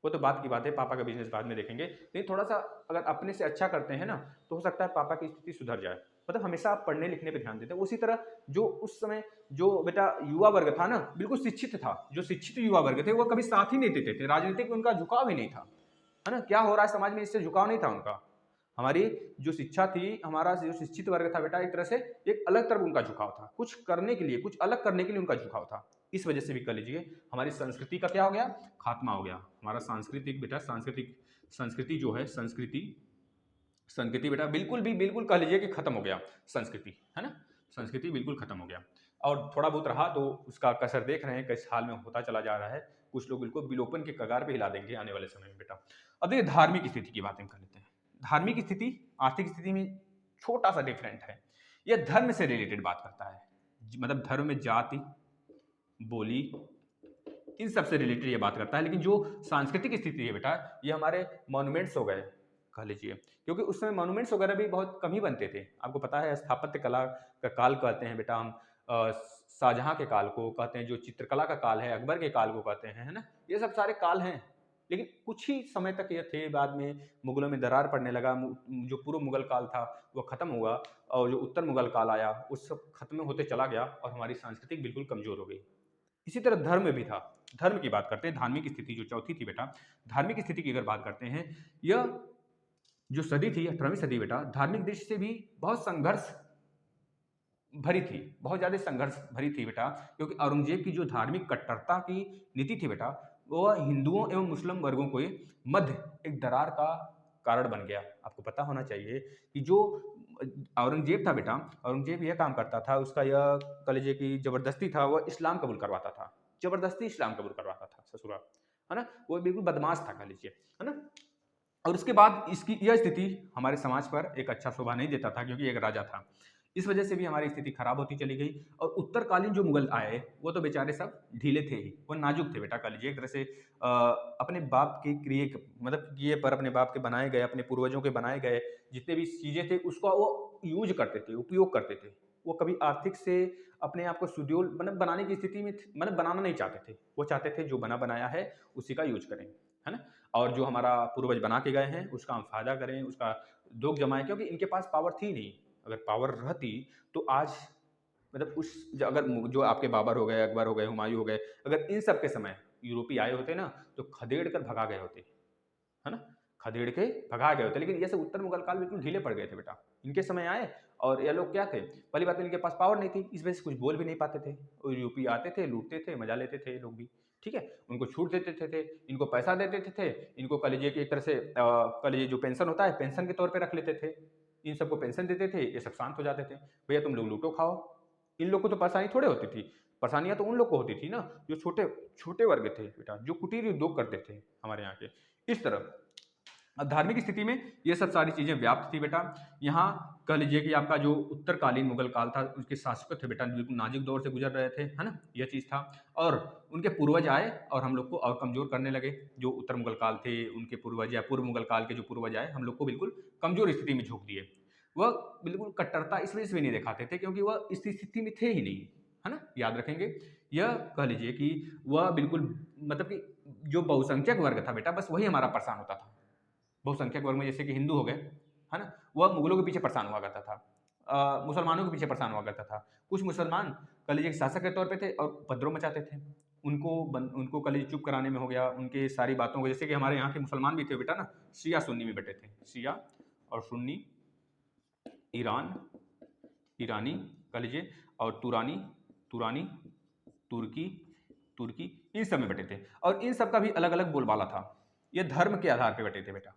वो तो बात की बात है, पापा का बिजनेस बाद में देखेंगे, लेकिन थोड़ा सा अगर अपने से अच्छा करते हैं ना, तो हो सकता है पापा की स्थिति सुधर जाए। मतलब हमेशा आप पढ़ने लिखने पे ध्यान देते हैं। उसी तरह जो उस समय जो बेटा युवा वर्ग था ना, बिल्कुल शिक्षित था, जो शिक्षित युवा वर्ग थे, वो कभी साथ ही नहीं देते थे, राजनीतिक में उनका झुकाव ही नहीं था, है ना। क्या हो रहा है समाज में, इससे झुकाव नहीं था उनका। हमारी जो शिक्षा थी, हमारा जो शिक्षित वर्ग था बेटा, एक तरह से एक अलग तरफ उनका झुकाव था, कुछ करने के लिए, कुछ अलग करने के लिए उनका झुकाव था। इस वजह से भी कह लीजिए हमारी संस्कृति का क्या हो गया, खात्मा हो गया। हमारा सांस्कृतिक बेटा, सांस्कृतिक संस्कृति जो है, संस्कृति संस्कृति बेटा बिल्कुल कह लीजिए कि खत्म हो गया। संस्कृति, है ना, संस्कृति बिल्कुल खत्म हो गया। और थोड़ा बहुत रहा तो उसका कसर देख रहे हैं किस हाल में होता चला जा रहा है। कुछ लोग बिल्कुल विलोपन के कगार पे हिला देंगे आने वाले समय में बेटा। अब देखिए धार्मिक स्थिति की बातें कर लेते हैं। धार्मिक स्थिति आर्थिक स्थिति में छोटा सा डिफरेंट है। यह धर्म से रिलेटेड बात करता है, मतलब धर्म में जाति, बोली, इन सब से रिलेटेड ये बात करता है। लेकिन जो सांस्कृतिक स्थिति है बेटा, ये हमारे मॉन्यूमेंट्स हो गए कह लीजिए, क्योंकि उस समय मॉन्यूमेंट्स वगैरह भी बहुत कम ही बनते थे। आपको पता है स्थापत्य कला का काल कहते हैं बेटा हम, शाहजहां के काल को कहते हैं, जो चित्रकला का काल है अकबर के काल को कहते हैं, है ना। ये सब सारे काल हैं, लेकिन कुछ ही समय तक ये थे। बाद में मुगलों में दरार पड़ने लगा, जो पूर्व मुगल काल था वो खत्म हुआ, और जो उत्तर मुगल काल आया उस सब खत्म होते चला गया, और हमारी सांस्कृतिक बिल्कुल कमजोर हो गई। इसी तरह धर्म में भी था। धर्म की बात करते हैं, धार्मिक स्थिति जो चौथी थी बेटा, धार्मिक स्थिति की अगर बात करते हैं, यह जो सदी थी, 18वीं सदी बेटा, धार्मिक दृष्टि से भी बहुत संघर्ष भरी थी, बहुत ज़्यादा संघर्ष भरी थी बेटा। क्योंकि औरंगजेब की जो धार्मिक कट्टरता की नीति थी बेटा, वह हिंदुओं एवं मुस्लिम वर्गों को मध्य एक दरार का कारण बन गया। आपको पता होना चाहिए कि जो औरंगजेब था बेटा, औरंगजेब यह काम करता था, उसका यह कह लीजिए कि जबरदस्ती था, वह इस्लाम कबूल करवाता था, जबरदस्ती इस्लाम कबूल करवाता था ससुराल, है ना। वो बिल्कुल बदमाश था कह लीजिए, है ना। और उसके बाद इसकी यह स्थिति हमारे समाज पर एक अच्छा शोभा नहीं देता था, क्योंकि एक राजा था। इस वजह से भी हमारी स्थिति खराब होती चली गई। और उत्तरकालीन जो मुगल आए, वो तो बेचारे सब ढीले थे ही, वो नाजुक थे बेटा कह लीजिए, एक तरह से अपने बाप के क्रिए, मतलब किए पर अपने बाप के बनाए गए, अपने पूर्वजों के बनाए गए जितने भी चीजें थे, उसका वो यूज करते थे, उपयोग करते थे। वो कभी आर्थिक से अपने आप को सुड्यूल मतलब बनाने की स्थिति में मतलब बनाना नहीं चाहते थे। वो चाहते थे जो बना बनाया है उसी का यूज करें, है ना। और जो हमारा पूर्वज बना के गए हैं उसका हम फायदा करें, उसका दोग जमाएं, क्योंकि इनके पास पावर थी नहीं। अगर पावर रहती तो आज, मतलब अगर जो आपके बाबर हो गए, अकबर हो गए, हुमायूं हो गए, अगर इन सब के समय यूरोपीय आए होते ना, तो खदेड़ कर भगा गए होते, है ना, खदेड़ के भगा गए होते। लेकिन ये सब उत्तर मुगल काल बिल्कुल ढीले पड़ गए थे बेटा। इनके समय आए, और ये लोग क्या थे, पहली बात तो इनके पास पावर नहीं थी, इस वजह से कुछ बोल भी नहीं पाते थे। और यूपी आते थे, लूटते थे, मजा लेते थे ये लोग भी, ठीक है। उनको छूट देते थे, इनको पैसा देते थे, इनको कह लीजिए कि एक तरह से कह लीजिए जो पेंशन होता है, पेंशन के तौर पर रख लेते थे। इन सबको पेंशन देते थे, ये सब शांत हो जाते थे, भैया तुम लोग लूटो खाओ। इन लोग को तो परेशानी थोड़े होती थी, परेशानियां तो उन लोग को होती थी ना, जो छोटे छोटे वर्ग थे बेटा, जो कुटीर उद्योग करते थे हमारे यहाँ के। इस तरह अब धार्मिक स्थिति में ये सब सारी चीजें व्याप्त थी बेटा। यहाँ कह लीजिए कि आपका जो उत्तरकालीन मुगल काल था, उसके शासक थे बेटा, बिल्कुल नाजुक दौर से गुजर रहे थे, है ना, यह चीज था। और उनके पूर्वज आए और हम लोग को और कमजोर करने लगे। जो उत्तर मुगल काल थे, उनके पूर्वज या पूर्व मुगल काल के जो पूर्वज आए, हम लोग को बिल्कुल कमजोर स्थिति में झोंक दिए। वह बिल्कुल कट्टरता इस वजह से भी नहीं दिखाते थे, क्योंकि वह इस स्थिति में थे ही नहीं, है ना, याद रखेंगे। यह कह लीजिए कि वह बिल्कुल, मतलब कि जो बहुसंख्यक वर्ग था बेटा, बस वही हमारा परेशान होता था। बहुसंख्यक वर्ग में जैसे कि हिंदू हो गए, है ना, वह मुगलों के पीछे परेशान हुआ करता था, मुसलमानों के पीछे परेशान हुआ करता था। कुछ मुसलमान कह लीजिए शासक के तौर पे थे और उपद्रव मचाते थे। उनको कह लीजिए चुप कराने में हो गया, उनके सारी बातों को, जैसे कि हमारे यहाँ के मुसलमान भी थे बेटा ना, शिया सुन्नी में बटे थे, शिया और सुन्नी, ईरान, ईरानी कह लीजिए, और तुरानी, तुरानी, तुर्की, तुर्की, इन सब में बटे थे। और इन सब का भी अलग अलग बोलबाला था। ये धर्म के आधार पे बटे थे बेटा,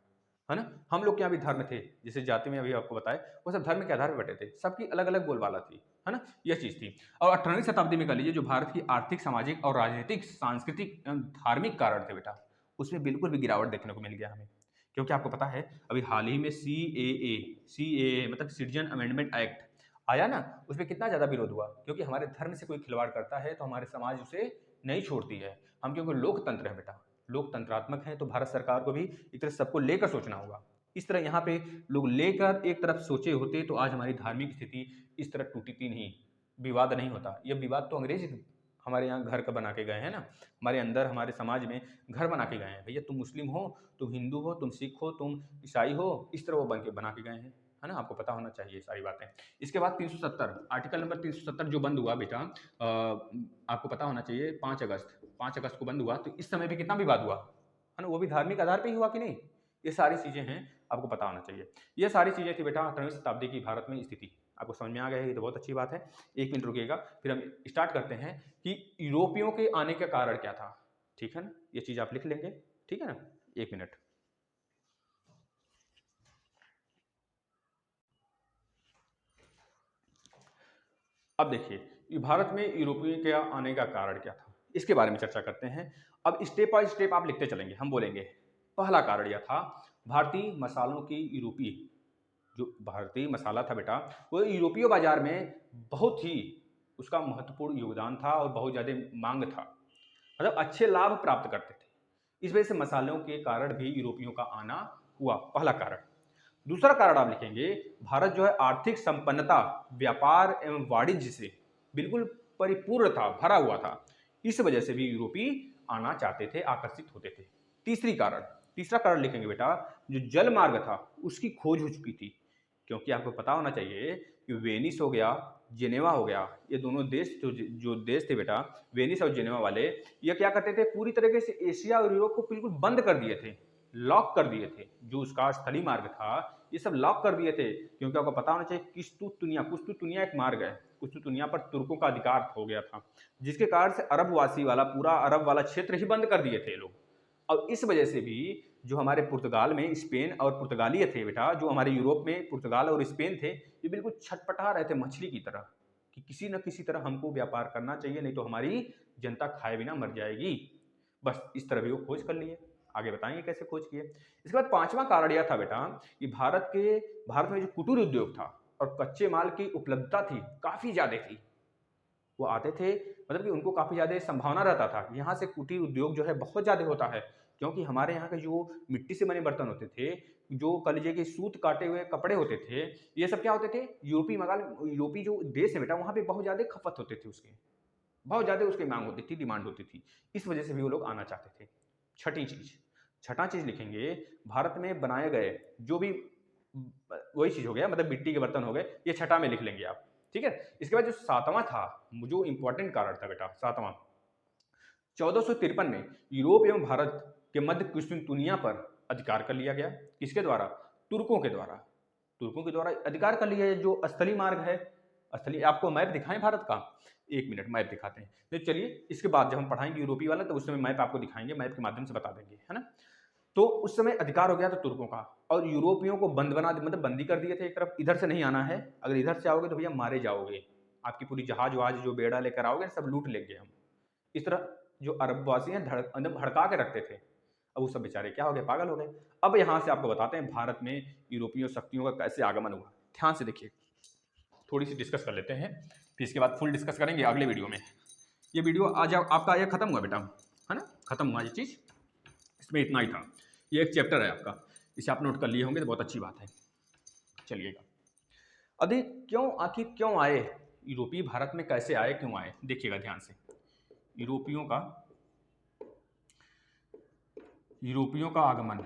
है ना। हम लोग के यहाँ भी धर्म थे, जैसे जाति में अभी आपको बताया, वो सब धर्म के आधार पे बटे थे, सबकी अलग अलग बोलबाला थी, है ना, यह चीज थी। और 18वीं शताब्दी में कह लीजिए जो भारत की आर्थिक, सामाजिक और राजनीतिक, सांस्कृतिक एवं धार्मिक कारण थे बेटा, उसमें बिल्कुल भी गिरावट देखने को मिल गया हमें। क्योंकि आपको पता है अभी हाल ही में CAA मतलब सिटीजन अमेंडमेंट एक्ट आया ना, उसमें कितना ज्यादा विरोध हुआ, क्योंकि हमारे धर्म से कोई खिलवाड़ करता है तो हमारे समाज उसे नहीं छोड़ती है। हम क्योंकि लोकतंत्र है बेटा, लोकतंत्रात्मक है, तो भारत सरकार को भी एक तरह सबको लेकर सोचना होगा। इस तरह यहाँ पे लोग लेकर एक तरफ सोचे होते तो आज हमारी धार्मिक स्थिति इस तरह टूटती नहीं, विवाद नहीं होता। यह विवाद तो अंग्रेज हमारे यहाँ घर का बना के गए हैं ना, हमारे अंदर हमारे समाज में घर बना के गए हैं। भैया तुम मुस्लिम हो, तुम हिंदू हो, तुम सिख हो, तुम ईसाई हो, इस तरह वो बना के गए हैं, है ना। आपको पता होना चाहिए सारी बातें। इसके बाद 370 आर्टिकल नंबर 370 जो बंद हुआ बेटा, आपको पता होना चाहिए 5 अगस्त को बंद हुआ। तो इस समय भी कितना विवाद हुआ, है ना, वो भी धार्मिक आधार पे ही हुआ कि नहीं। ये सारी चीजें हैं, आपको पता होना चाहिए। ये सारी चीजें थी बेटा 18वीं शताब्दी की भारत में स्थिति। आपको समझ में आ गया है, ये तो बहुत अच्छी बात है। 1 मिनट रुकिएगा, फिर हम स्टार्ट करते हैं कि यूरोपियों के आने का कारण क्या था। ठीक है ना, ये चीज आप लिख लेंगे, ठीक है ना। 1 मिनट। अब देखिए भारत में यूरोपियों के आने का कारण क्या था, इसके बारे में चर्चा करते हैं। अब स्टेप बाय स्टेप आप लिखते चलेंगे, हम बोलेंगे। पहला कारण यह था भारतीय मसालों की यूरोपीय, जो भारतीय मसाला था बेटा, वो यूरोपीय बाजार में बहुत ही उसका महत्वपूर्ण योगदान था और बहुत ज़्यादा मांग था, मतलब अच्छे लाभ प्राप्त करते थे। इस वजह से मसालों के कारण भी यूरोपियों का आना हुआ, पहला कारण। दूसरा कारण आप लिखेंगे, भारत जो है आर्थिक संपन्नता, व्यापार एवं वाणिज्य से बिल्कुल परिपूर्ण था, भरा हुआ था। इस वजह से भी यूरोपी आना चाहते थे, आकर्षित होते थे। तीसरा कारण लिखेंगे बेटा, जो जल मार्ग था उसकी खोज हो चुकी थी। क्योंकि आपको पता होना चाहिए कि वेनिस हो गया, जेनेवा हो गया, ये दोनों देश जो देश थे बेटा, वेनिस और जेनेवा वाले, ये क्या करते थे, पूरी तरीके से एशिया और यूरोप को बिल्कुल बंद कर दिए थे, लॉक कर दिए थे। जो उसका स्थलीय मार्ग था ये सब लॉक कर दिए थे। क्योंकि आपको पता होना चाहिए कुस्तुतुनिया एक मार्ग है, कुस्तुतुनिया पर तुर्कों का अधिकार हो गया था, जिसके कारण से अरबवासी वाला पूरा अरब वाला क्षेत्र ही बंद कर दिए थे लोग। और इस वजह से भी जो हमारे पुर्तगाल में स्पेन और पुर्तगाली थे बेटा, जो हमारे यूरोप में पुर्तगाल और स्पेन थे, ये बिल्कुल छटपटा रहे थे मछली की तरह कि किसी न किसी तरह हमको व्यापार करना चाहिए, नहीं तो हमारी जनता खाए बिना मर जाएगी। बस इस तरह भी वो खोज कर लिए, आगे बताएंगे कैसे खोज किए। इसके बाद पांचवा कारण यह था बेटा कि भारत में जो कुटीर उद्योग था और कच्चे माल की उपलब्धता थी, काफी ज्यादा थी। वो आते थे, मतलब कि उनको काफी ज्यादा संभावना रहता था कि यहाँ से कुटीर उद्योग जो है बहुत ज्यादा होता है। क्योंकि हमारे यहाँ के जो मिट्टी से बने बर्तन होते थे, जो कह लीजिए कि सूत काटे हुए कपड़े होते थे, ये सब क्या होते थे, यूरोपी जो देश है बेटा, वहां पे बहुत ज्यादा खपत होते थे, उसके बहुत ज्यादा उसकी मांग होती थी, डिमांड होती थी। इस वजह से भी वो लोग आना चाहते थे। छठा चीज लिखेंगे, भारत में बनाए गए जो भी, वही चीज हो गया, मतलब मिट्टी के बर्तन हो गए, ये छठा में लिख लेंगे आप, ठीक है। इसके बाद जो सातवां था, जो इंपॉर्टेंट कारण था बेटा, सातवां, 1453 में यूरोप एवं भारत के मध्य कुस्तुनतुनिया पर अधिकार कर लिया गया। किसके द्वारा, तुर्कों के द्वारा अधिकार कर लिया, जो स्थलीय मार्ग है। स्थलीय, आपको मैप दिखाएं भारत का, 1 मिनट मैप दिखाते हैं। तो चलिए इसके बाद जब हम पढ़ाएंगे यूरोपीय वाला, तो उस समय मैप आपको दिखाएंगे, मैप के माध्यम से बता देंगे, है ना। तो उस समय अधिकार हो गया था तुर्कों का, और यूरोपियों को मतलब बंदी कर दिए थे एक तरफ, इधर से नहीं आना है, अगर इधर से आओगे तो भैया मारे जाओगे, आपकी पूरी जहाज वहाज जो बेड़ा लेकर आओगे सब लूट लेंगे हम। इस तरह जो अरबवासी हैं एकदम भड़का के रखते थे। अब वो सब बेचारे क्या हो गए, पागल हो गए। अब यहाँ से आपको बताते हैं भारत में यूरोपीय शक्तियों का कैसे आगमन हुआ। ध्यान से देखिए, थोड़ी सी डिस्कस कर लेते हैं, फिर इसके बाद फुल डिस्कस करेंगे अगले वीडियो में। ये वीडियो आज आपका ये खत्म हुआ बेटा, है ना, खत्म हुआ ये चीज़, इसमें इतना ही था। ये एक चैप्टर है आपका, इसे आप नोट कर लिए होंगे तो बहुत अच्छी बात है। चलिएगा, अभी आखिर क्यों आए यूरोपीय, भारत में कैसे आए, क्यों आए, देखिएगा ध्यान से। यूरोपियों का आगमन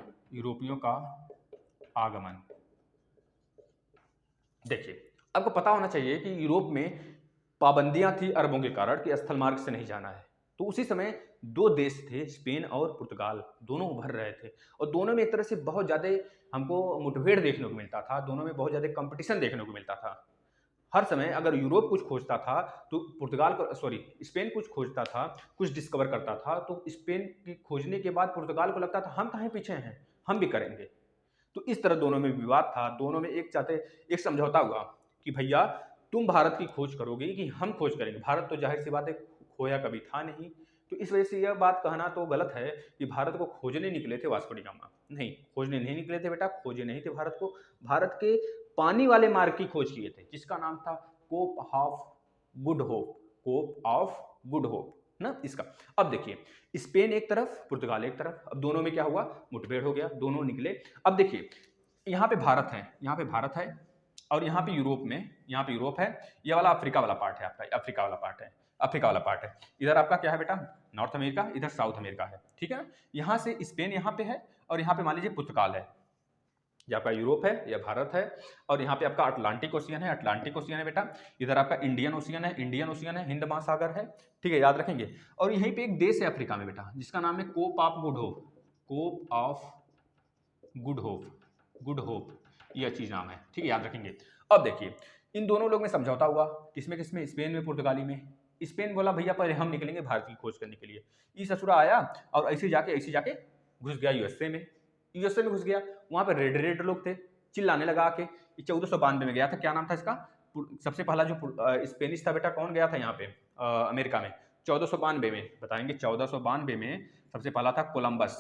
देखिए, आपको पता होना चाहिए कि यूरोप में पाबंदियां थी अरबों के कारण कि स्थल मार्ग से नहीं जाना है। तो उसी समय दो देश थे, स्पेन और पुर्तगाल, दोनों उभर रहे थे और दोनों में एक तरह से बहुत ज़्यादा हमको मुठभेड़ देखने को मिलता था, दोनों में बहुत ज़्यादा कंपटीशन देखने को मिलता था। हर समय अगर यूरोप कुछ खोजता था तो पुर्तगाल को, सॉरी, स्पेन कुछ खोजता था, कुछ डिस्कवर करता था, तो स्पेन की खोजने के बाद पुर्तगाल को लगता था हम कहाँ पीछे हैं, हम भी करेंगे। तो इस तरह दोनों में विवाद था, दोनों में एक समझौता हुआ कि भैया तुम भारत की खोज करोगे कि हम खोज करेंगे। भारत तो जाहिर सी बात है खोया कभी था नहीं, तो इस वजह से यह बात कहना तो गलत है कि भारत को खोजने निकले थे वास्को डी गामा। नहीं, खोजने नहीं निकले थे बेटा, खोजे नहीं थे भारत को। भारत के पानी वाले मार्ग की खोज किए थे जिसका नाम था Cape of Good Hope, Cape of Good Hope ना इसका। अब देखिए, स्पेन एक तरफ, पुर्तगाल एक तरफ, अब दोनों में क्या हुआ, मुठभेड़ हो गया, दोनों निकले। अब देखिए, यहाँ पे भारत है, यहाँ पे भारत है और यहाँ पे यूरोप में, यहाँ पे यूरोप है, ये वाला अफ्रीका वाला पार्ट है आपका, अफ्रीका वाला पार्ट है, अफ्रीका वाला पार्ट है। इधर आपका क्या है बेटा, नॉर्थ अमेरिका, इधर साउथ अमेरिका है, ठीक है ना। यहाँ से स्पेन यहाँ पे है और यहाँ पे मान लीजिए पुर्तगाल है। ये आपका यूरोप है, यह भारत है और यहाँ पे आपका अटलांटिक ओशियन है, अटलांटिक ओशियन है बेटा। इधर आपका इंडियन ओशियन है, इंडियन ओशियन है, हिंद महासागर है, ठीक है, याद रखेंगे। और यहीं पे एक देश है अफ्रीका में बेटा जिसका नाम है Cape of Good Hope, Cape of Good Hope, Good Hope, यह चीज नाम है, ठीक है, याद रखेंगे। अब देखिए, इन दोनों लोग में समझौता हुआ, किसमें किसमें, स्पेन में, पुर्तगाली में। स्पेन बोला भैया पहले हम निकलेंगे भारत की खोज करने के लिए। ई ससुरा आया और ऐसे जाके घुस गया यूएसए में, यूएसए में घुस गया। वहां पर रेड लोग थे, चिल्लाने लगा आके। 1492 में गया था, क्या नाम था इसका, सबसे पहला जो स्पेनिश था बेटा, कौन गया था यहाँ पे अमेरिका में 1492 में, बताएंगे 1492 में सबसे पहला था कोलंबस।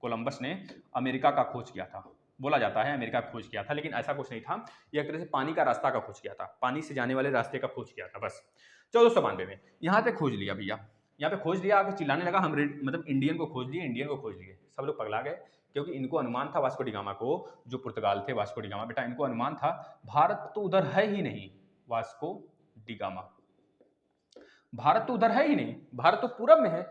कोलंबस ने अमेरिका का खोज किया था, बोला जाता है अमेरिका का खोज किया था, लेकिन ऐसा कुछ नहीं था। यह एक तरह से पानी का रास्ता का खोज किया था, पानी से जाने वाले रास्ते का खोज किया था बस 1492 में। यहाँ पे खोज लिया भैया, यहाँ पे खोज लिया, आके चिल्लाने लगा हम मतलब इंडियन को खोज लिए, इंडियन को खोज लिए। सब लोग पगला गए क्योंकि इनको अनुमान था वास्को डी गामा को, जो पुर्तगाल थे वास्को डी गामा बेटा, इनको अनुमान था भारत तो उधर है ही नहीं, वास्को डी गामा भारत तो उधर है ही नहीं, भारत तो पूरब में है,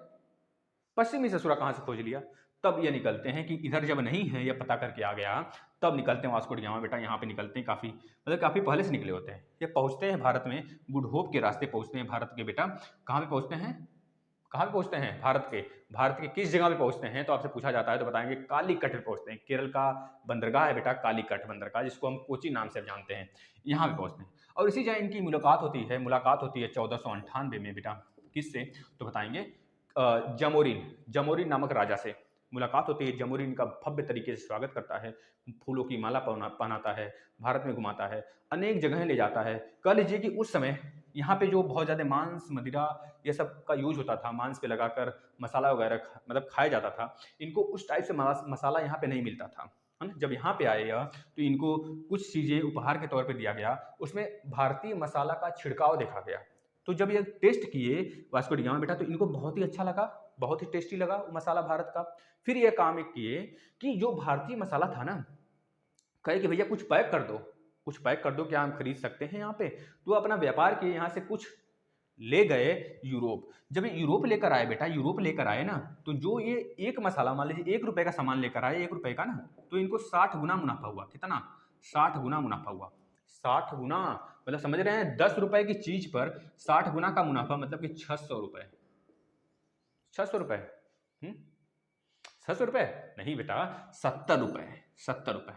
पश्चिमी ससुरा कहां से खोज लिया। तब ये निकलते हैं कि इधर जब नहीं है, ये पता करके आ गया, तब निकलते हैं वास्को डी गामा बेटा। यहाँ पे निकलते हैं काफी, मतलब काफी पहले से निकले होते हैं। ये पहुंचते हैं भारत में, गुड होप के रास्ते पहुंचते हैं भारत के बेटा। कहाँ पे पहुंचते हैं, कहाँ पे पहुंचते हैं, भारत के किस जगह पे पहुंचते हैं, तो आपसे पूछा जाता है तो बताएंगे कालीकट पे पहुंचते हैं। केरल का बंदरगाह है बेटा कालीकट बंदरगाह, जिसको हम कोची नाम से जानते हैं, यहाँ पे पहुंचते हैं। और इसी जगह इनकी मुलाकात होती है 1498 में बेटा, किससे, तो बताएंगे जमोरिन नामक राजा से मुलाकात होती है। जमोरिन का भव्य तरीके से स्वागत करता है, फूलों की माला पहनाता है, भारत में घुमाता है, अनेक जगह ले जाता है। कह लीजिए कि उस समय यहाँ पे जो बहुत ज़्यादा मांस मदिरा ये सब का यूज होता था, मांस पे लगाकर मसाला वगैरह मतलब खाया जाता था, इनको उस टाइप से मसाला यहाँ पे नहीं मिलता था, है ना। जब यहाँ पे आए यह, तो इनको कुछ चीज़ें उपहार के तौर पे दिया गया, उसमें भारतीय मसाला का छिड़काव देखा गया। तो जब ये टेस्ट किए वास्को डी गामा बेटा, तो इनको बहुत ही अच्छा लगा, बहुत ही टेस्टी लगा वो मसाला भारत का। फिर ये काम किए कि जो भारतीय मसाला था ना, कहे कि भैया कुछ पैक कर दो, कुछ पैक कर दो, क्या हम खरीद सकते हैं यहाँ पे। तो अपना व्यापार किए, यहाँ से कुछ ले गए यूरोप। जब ये यूरोप लेकर आए बेटा, यूरोप लेकर आए ना, तो जो ये एक मसाला मान लीजिए 1 रुपए का सामान लेकर आए, 1 रुपए का ना, तो इनको 60 गुना मुनाफा हुआ। कितना, 60 गुना मुनाफा हुआ। 60 गुना मतलब समझ रहे हैं, 10 रुपए की चीज पर 60 गुना का मुनाफा, मतलब कि 600 रुपए, 600 रुपए, 600 रुपए नहीं बेटा, 70 रुपए, 70 रुपए।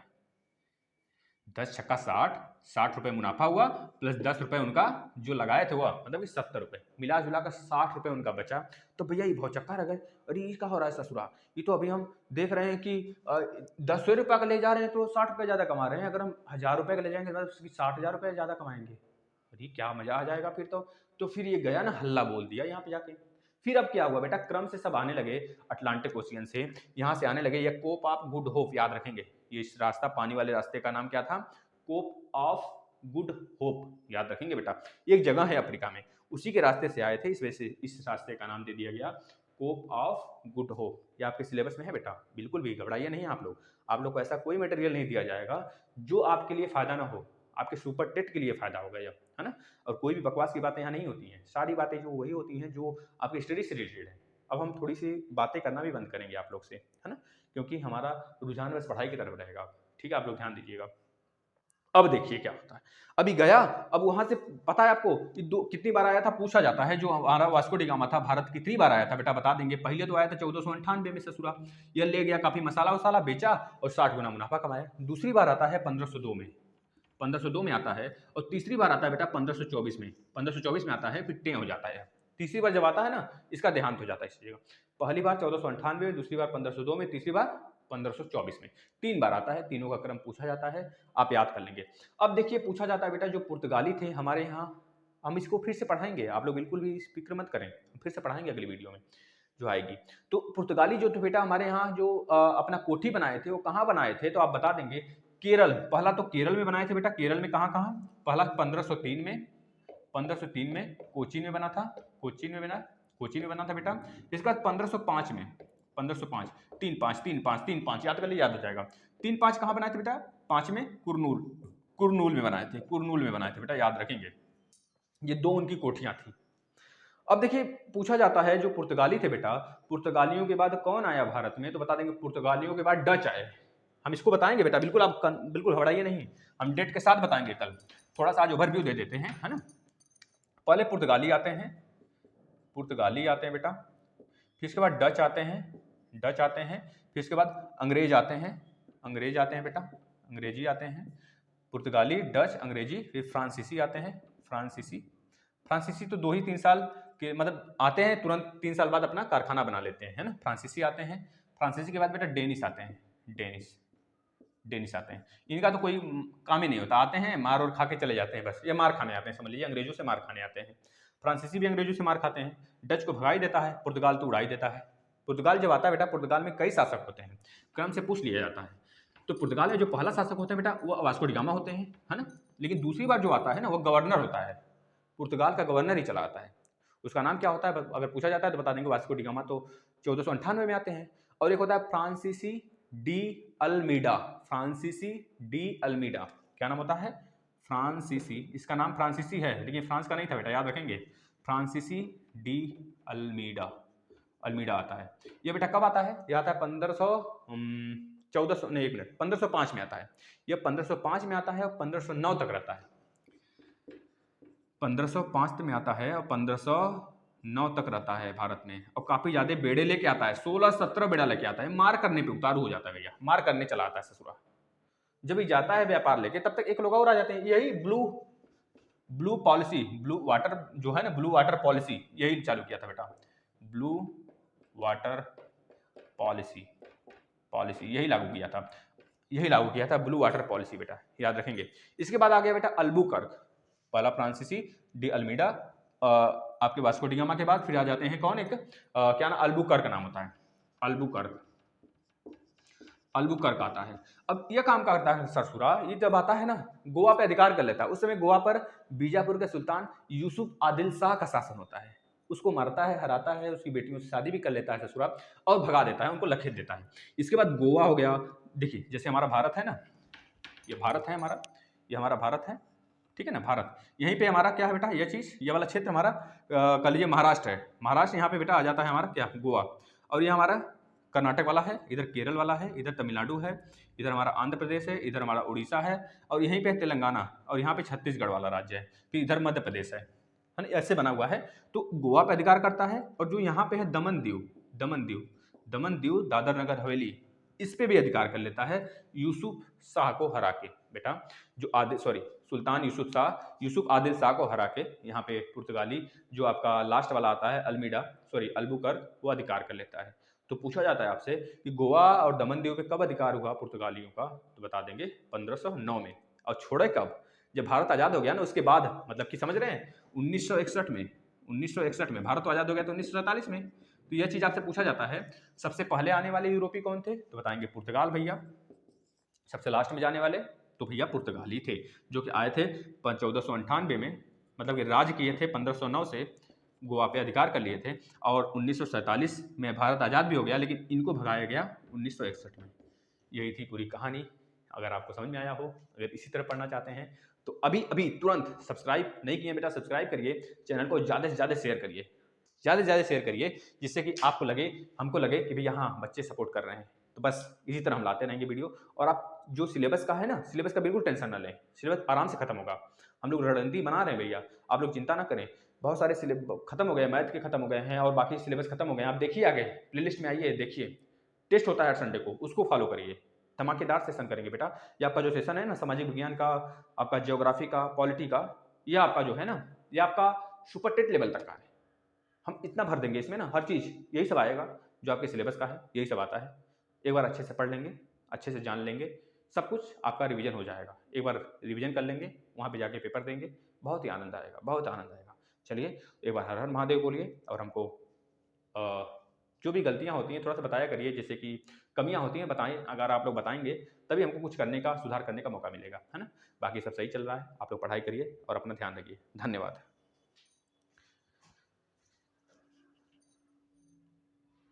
10 छक्का 60, 60 रुपए मुनाफा हुआ, प्लस 10 रुपए उनका जो लगाए थे वह, मतलब कि 70 रुपए, मिला जुला कर 60 रुपए उनका बचा। तो भैया ये भौचक्का रह गए, अरे ये क्या हो रहा है ससुरा, ये तो अभी हम देख रहे हैं कि 10 रुपए का ले जा रहे हैं तो 60 रुपए ज्यादा कमा रहे हैं, अगर हम 1000 रुपए का ले जाएंगे तो 60,000 रुपए ज्यादा कमाएंगे। अरे क्या मजा आ जाएगा फिर तो फिर ये गया ना, हल्ला बोल दिया यहाँ पे जाके। फिर अब क्या हुआ बेटा, क्रम से सब आने लगे अटलांटिक ओशियन से, यहाँ से आने लगे। ये कोप ऑफ गुड होप, याद रखेंगे, ये इस रास्ता, पानी वाले रास्ते का नाम क्या था, कोप ऑफ गुड होप, याद रखेंगे बेटा। एक जगह है अफ्रीका में, उसी के रास्ते से आए थे, इस वजह से इस रास्ते का नाम दे दिया गया कोप ऑफ गुड होप। ये आपके सिलेबस में है बेटा, बिल्कुल भी घबराइए नहीं आप लोग को ऐसा कोई मटेरियल नहीं दिया जाएगा जो आपके लिए फायदा ना हो, आपके सुपर टेट के लिए फायदा होगा यह, है ना। और कोई भी बकवास की बातें यहाँ नहीं होती हैं, सारी बातें जो वही होती हैं जो आपके स्टडी से रिलेटेड है। अब हम थोड़ी सी बातें करना भी बंद करेंगे आप लोग से, है ना, क्योंकि हमारा रुझान बस पढ़ाई की तरफ रहेगा। ठीक है, आप लोग ध्यान दीजिएगा। अब देखिए क्या होता है। अभी गया, अब वहां से पता है आपको कि कितनी बार आया था, पूछा जाता है। जो हमारा वास्को डी गामा था, भारत कितनी बार आया था बेटा, बता देंगे। पहले तो आया था 1498 में ससुरा, यह ले गया, काफी मसाला वसाला बेचा और 60 गुना मुनाफा कमाया। दूसरी बार आता है 1502 में, 1502 में आता है। और तीसरी बार आता है बेटा 1524 में, 1524 में आता है, फिर टें हो जाता है। तीसरी बार जब आता है ना, इसका देहांत हो जाता है इस जगह। पहली बार 1498 में, दूसरी बार 1502 में, तीसरी बार 1524 में, 3 बार आता है। तीनों का क्रम पूछा जाता है, आप याद कर लेंगे। अब देखिए पूछा जाता है बेटा, जो पुर्तगाली थे हमारे यहाँ, हम इसको फिर से पढ़ाएंगे, आप लोग बिल्कुल भी फिक्र मत करें, फिर से पढ़ाएंगे अगली वीडियो में जो आएगी। तो पुर्तगाली जो थे बेटा हमारे यहाँ, जो अपना कोठी बनाए थे, वो कहाँ बनाए थे, तो आप बता देंगे केरल। पहला तो केरल में बनाए थे बेटा। केरल में कहाँ कहाँ, पहला 1503 में, 1503 में कोचीन में बना था, कोचीन में बना था बेटा। इसके बाद 1505 में, 1505, 3-5 3-5 3-5 याद कर लीजिए, याद हो जाएगा। 3-5 कहाँ बनाए थे बेटा, 5 में कुरनूल में बनाए थे, कुरनूल में बनाए थे बेटा, याद रखेंगे। ये 2 उनकी कोठियां थी। अब देखिए पूछा जाता है, जो पुर्तगाली थे बेटा, पुर्तगालियों के बाद कौन आया भारत में, तो बता देंगे पुर्तगालियों के बाद डच आए। हम इसको बताएंगे बेटा, बिल्कुल आप बिल्कुल घबराइए नहीं, हम डेट के साथ बताएंगे कल। थोड़ा सा आज ओवरव्यू दे देते हैं, है ना। पहले पुर्तगाली आते हैं, पुर्तगाली आते हैं बेटा, फिर इसके बाद डच आते हैं, डच आते हैं, फिर इसके बाद अंग्रेज आते हैं, अंग्रेज आते हैं बेटा, अंग्रेजी आते हैं। पुर्तगाली, डच, अंग्रेजी, फिर फ्रांसीसी आते हैं, फ्रांसीसी। फ्रांसीसी तो 2 ही 3 साल के मतलब आते हैं, तुरंत 3 साल बाद अपना कारखाना बना लेते हैं, है ना। फ्रांसीसी आते हैं। फ्रांसीसी के बाद बेटा डेनिस आते हैं, डेनिस आते हैं। इनका तो कोई काम ही नहीं होता, आते हैं मार और खा के चले जाते हैं बस, ये मार खाने आते हैं, समझ लीजिए अंग्रेजों से मार खाने आते हैं। फ्रांसीसी भी अंग्रेजों से मार खाते हैं। डच को भगाई देता है, पुर्तगाल तो उड़ाई देता है। पुर्तगाल जब आता है बेटा, पुर्तगाल में कई शासक होते हैं, क्रम से पूछ लिया जाता है। तो पुर्तगाल में जो पहला शासक होता है बेटा, वो वास्को डी गामा होते हैं, है ना। लेकिन दूसरी बार जो आता है ना, वो गवर्नर होता है, पुर्तगाल का गवर्नर ही चला आता है। उसका नाम क्या होता है, अगर पूछा जाता है तो बता देंगे वास्को डी गामा, तो 1498 में आते हैं। और एक होता है फ्रांसीसी डी अल्मीडा, फ्रांसीसी डी अल्मीडा, क्या नाम होता है, फ्रांसीसी। इसका नाम फ्रांसीसी है, लेकिन फ्रांस का नहीं था बेटा, याद रखेंगे। फ्रांसीसी डी अल्मीडा, अल्मीडा आता है। ये बेटा कब आता है, ये आता है 1505 में आता है। ये 1505 में आता है और 1509 तक रहता है। 1505 में आता है और 1509 तक रहता है भारत में। और काफी ज्यादा बेड़े लेके आता है, 16-17 बेड़ा लेके आता है। मार करने पे उतारू हो जाता है भैया, मार करने चला आता है ससुरा। जब ही जाता है व्यापार लेके, तब तक एक लोग और आ जाते हैं। यही ब्लू पॉलिसी, ब्लू वाटर जो है ना, ब्लू वाटर पॉलिसी, यही चालू किया था बेटा। ब्लू वाटर पॉलिसी यही लागू किया था, यही लागू किया था ब्लू वाटर पॉलिसी बेटा, याद रखेंगे। इसके बाद आ गया बेटा अल्बुकर्क, पहला फ्रांसीसी डी अल्मीडा, आपके वास्को डी गामा के बाद फिर आ जाते हैं कौन, एक क्या नाम, अल्बुकर्क नाम होता है, अल्बुकर्क आता है। अब यह काम करता है सरसुरा, ये जब आता है ना, गोवा पे अधिकार कर लेता है। उस समय गोवा पर बीजापुर के सुल्तान यूसुफ आदिल शाह का शासन होता है। उसको मारता है, हराता है, उसकी बेटियों से शादी भी कर लेता है ससुरा, और भगा देता है, उनको लखेत देता है। इसके बाद गोवा हो गया। देखिए जैसे हमारा भारत है ना, ये भारत है हमारा, ये हमारा भारत है, ठीक है ना, भारत। यहीं पे हमारा क्या है बेटा, ये चीज, ये वाला क्षेत्र हमारा कह लीजिए महाराष्ट्र है। महाराष्ट्र यहाँ पे बेटा आ जाता है हमारा क्या, गोवा। और ये हमारा कर्नाटक वाला है, इधर केरल वाला है, इधर तमिलनाडु है, इधर हमारा आंध्र प्रदेश है, इधर हमारा उड़ीसा है, और यहीं पे तेलंगाना, और यहाँ पे छत्तीसगढ़ वाला राज्य है, फिर इधर मध्य प्रदेश है ना, ऐसे बना हुआ है। तो गोवा पे अधिकार करता है। और जो यहाँ पे है दमन दीव, दादर नगर हवेली, इस पे भी अधिकार कर लेता है यूसुफ शाह को हरा के बेटा, जो सुल्तान यूसुफ आदिल शाह को हरा के। यहाँ पे पुर्तगाली जो आपका लास्ट वाला आता है अल्बुकर्क, वो अधिकार कर लेता है। तो पूछा जाता है आपसे कि गोवा और दमन दीव पे कब अधिकार हुआ पुर्तगालियों का, तो बता देंगे 1509 में। और छोड़े कब, जब भारत आजाद हो गया ना उसके बाद, मतलब कि समझ रहे हैं 1961 में भारत आजाद हो गया, तो 1947 में। तो यह चीज आपसे पूछा जाता है। सबसे पहले आने वाले यूरोपीय कौन थे, तो बताएंगे पुर्तगाल भैया। सबसे लास्ट में जाने वाले तो भैया पुर्तगाली थे, जो कि आए थे 1498 में, मतलब कि राज किए थे 1509 से, गोवा पे अधिकार कर लिए थे। और 1947 में भारत आज़ाद भी हो गया, लेकिन इनको भगाया गया 1961 में। यही थी पूरी कहानी। अगर आपको समझ में आया हो, अगर इसी तरह पढ़ना चाहते हैं तो अभी अभी तुरंत सब्सक्राइब नहीं किए बेटा, सब्सक्राइब करिए, चैनल को ज़्यादा से ज़्यादा शेयर करिए, जिससे कि आपको लगे, हमको लगे कि भैया हाँ बच्चे सपोर्ट कर रहे हैं। तो बस इसी तरह हम लाते रहेंगे वीडियो। और आप जो सिलेबस का है ना, सिलेबस का बिल्कुल टेंशन ना लें, सिलेबस आराम से खत्म होगा। हम लोग रणनीति बना रहे हैं भैया, आप लोग चिंता ना करें। बहुत सारे खत्म हो गए, मैथ के खत्म हो गए हैं और बाकी सिलेबस खत्म हो गए हैं। आप देखिए आगे प्लेलिस्ट में आइए, देखिए टेस्ट होता है हर संडे को, उसको फॉलो करिए। धमाकेदार सेशन करेंगे बेटा। ये आपका जो सेशन है ना, सामाजिक विज्ञान का, आपका ज्योग्राफी का, पॉलिटी का, ये आपका जो है ना, ये आपका सुपर टेट लेवल तक का है। हम इतना भर देंगे इसमें ना, हर चीज़ यही सब आएगा जो आपके सिलेबस का है, यही सब आता है। एक बार अच्छे से पढ़ लेंगे, अच्छे से जान लेंगे, सब कुछ आपका रिवीजन हो जाएगा। एक बार रिवीजन कर लेंगे, वहाँ पे जाके पेपर देंगे, बहुत ही आनंद आएगा, बहुत आनंद आएगा। चलिए एक बार हर हर महादेव बोलिए और हमको जो भी गलतियाँ होती हैं थोड़ा सा बताया करिए, जैसे कि कमियाँ होती हैं बताएं। अगर आप लोग बताएंगे तभी हमको कुछ करने का, सुधार करने का मौका मिलेगा, है ना। बाकी सब सही चल रहा है, आप लोग पढ़ाई करिए और अपना ध्यान रखिए। धन्यवाद।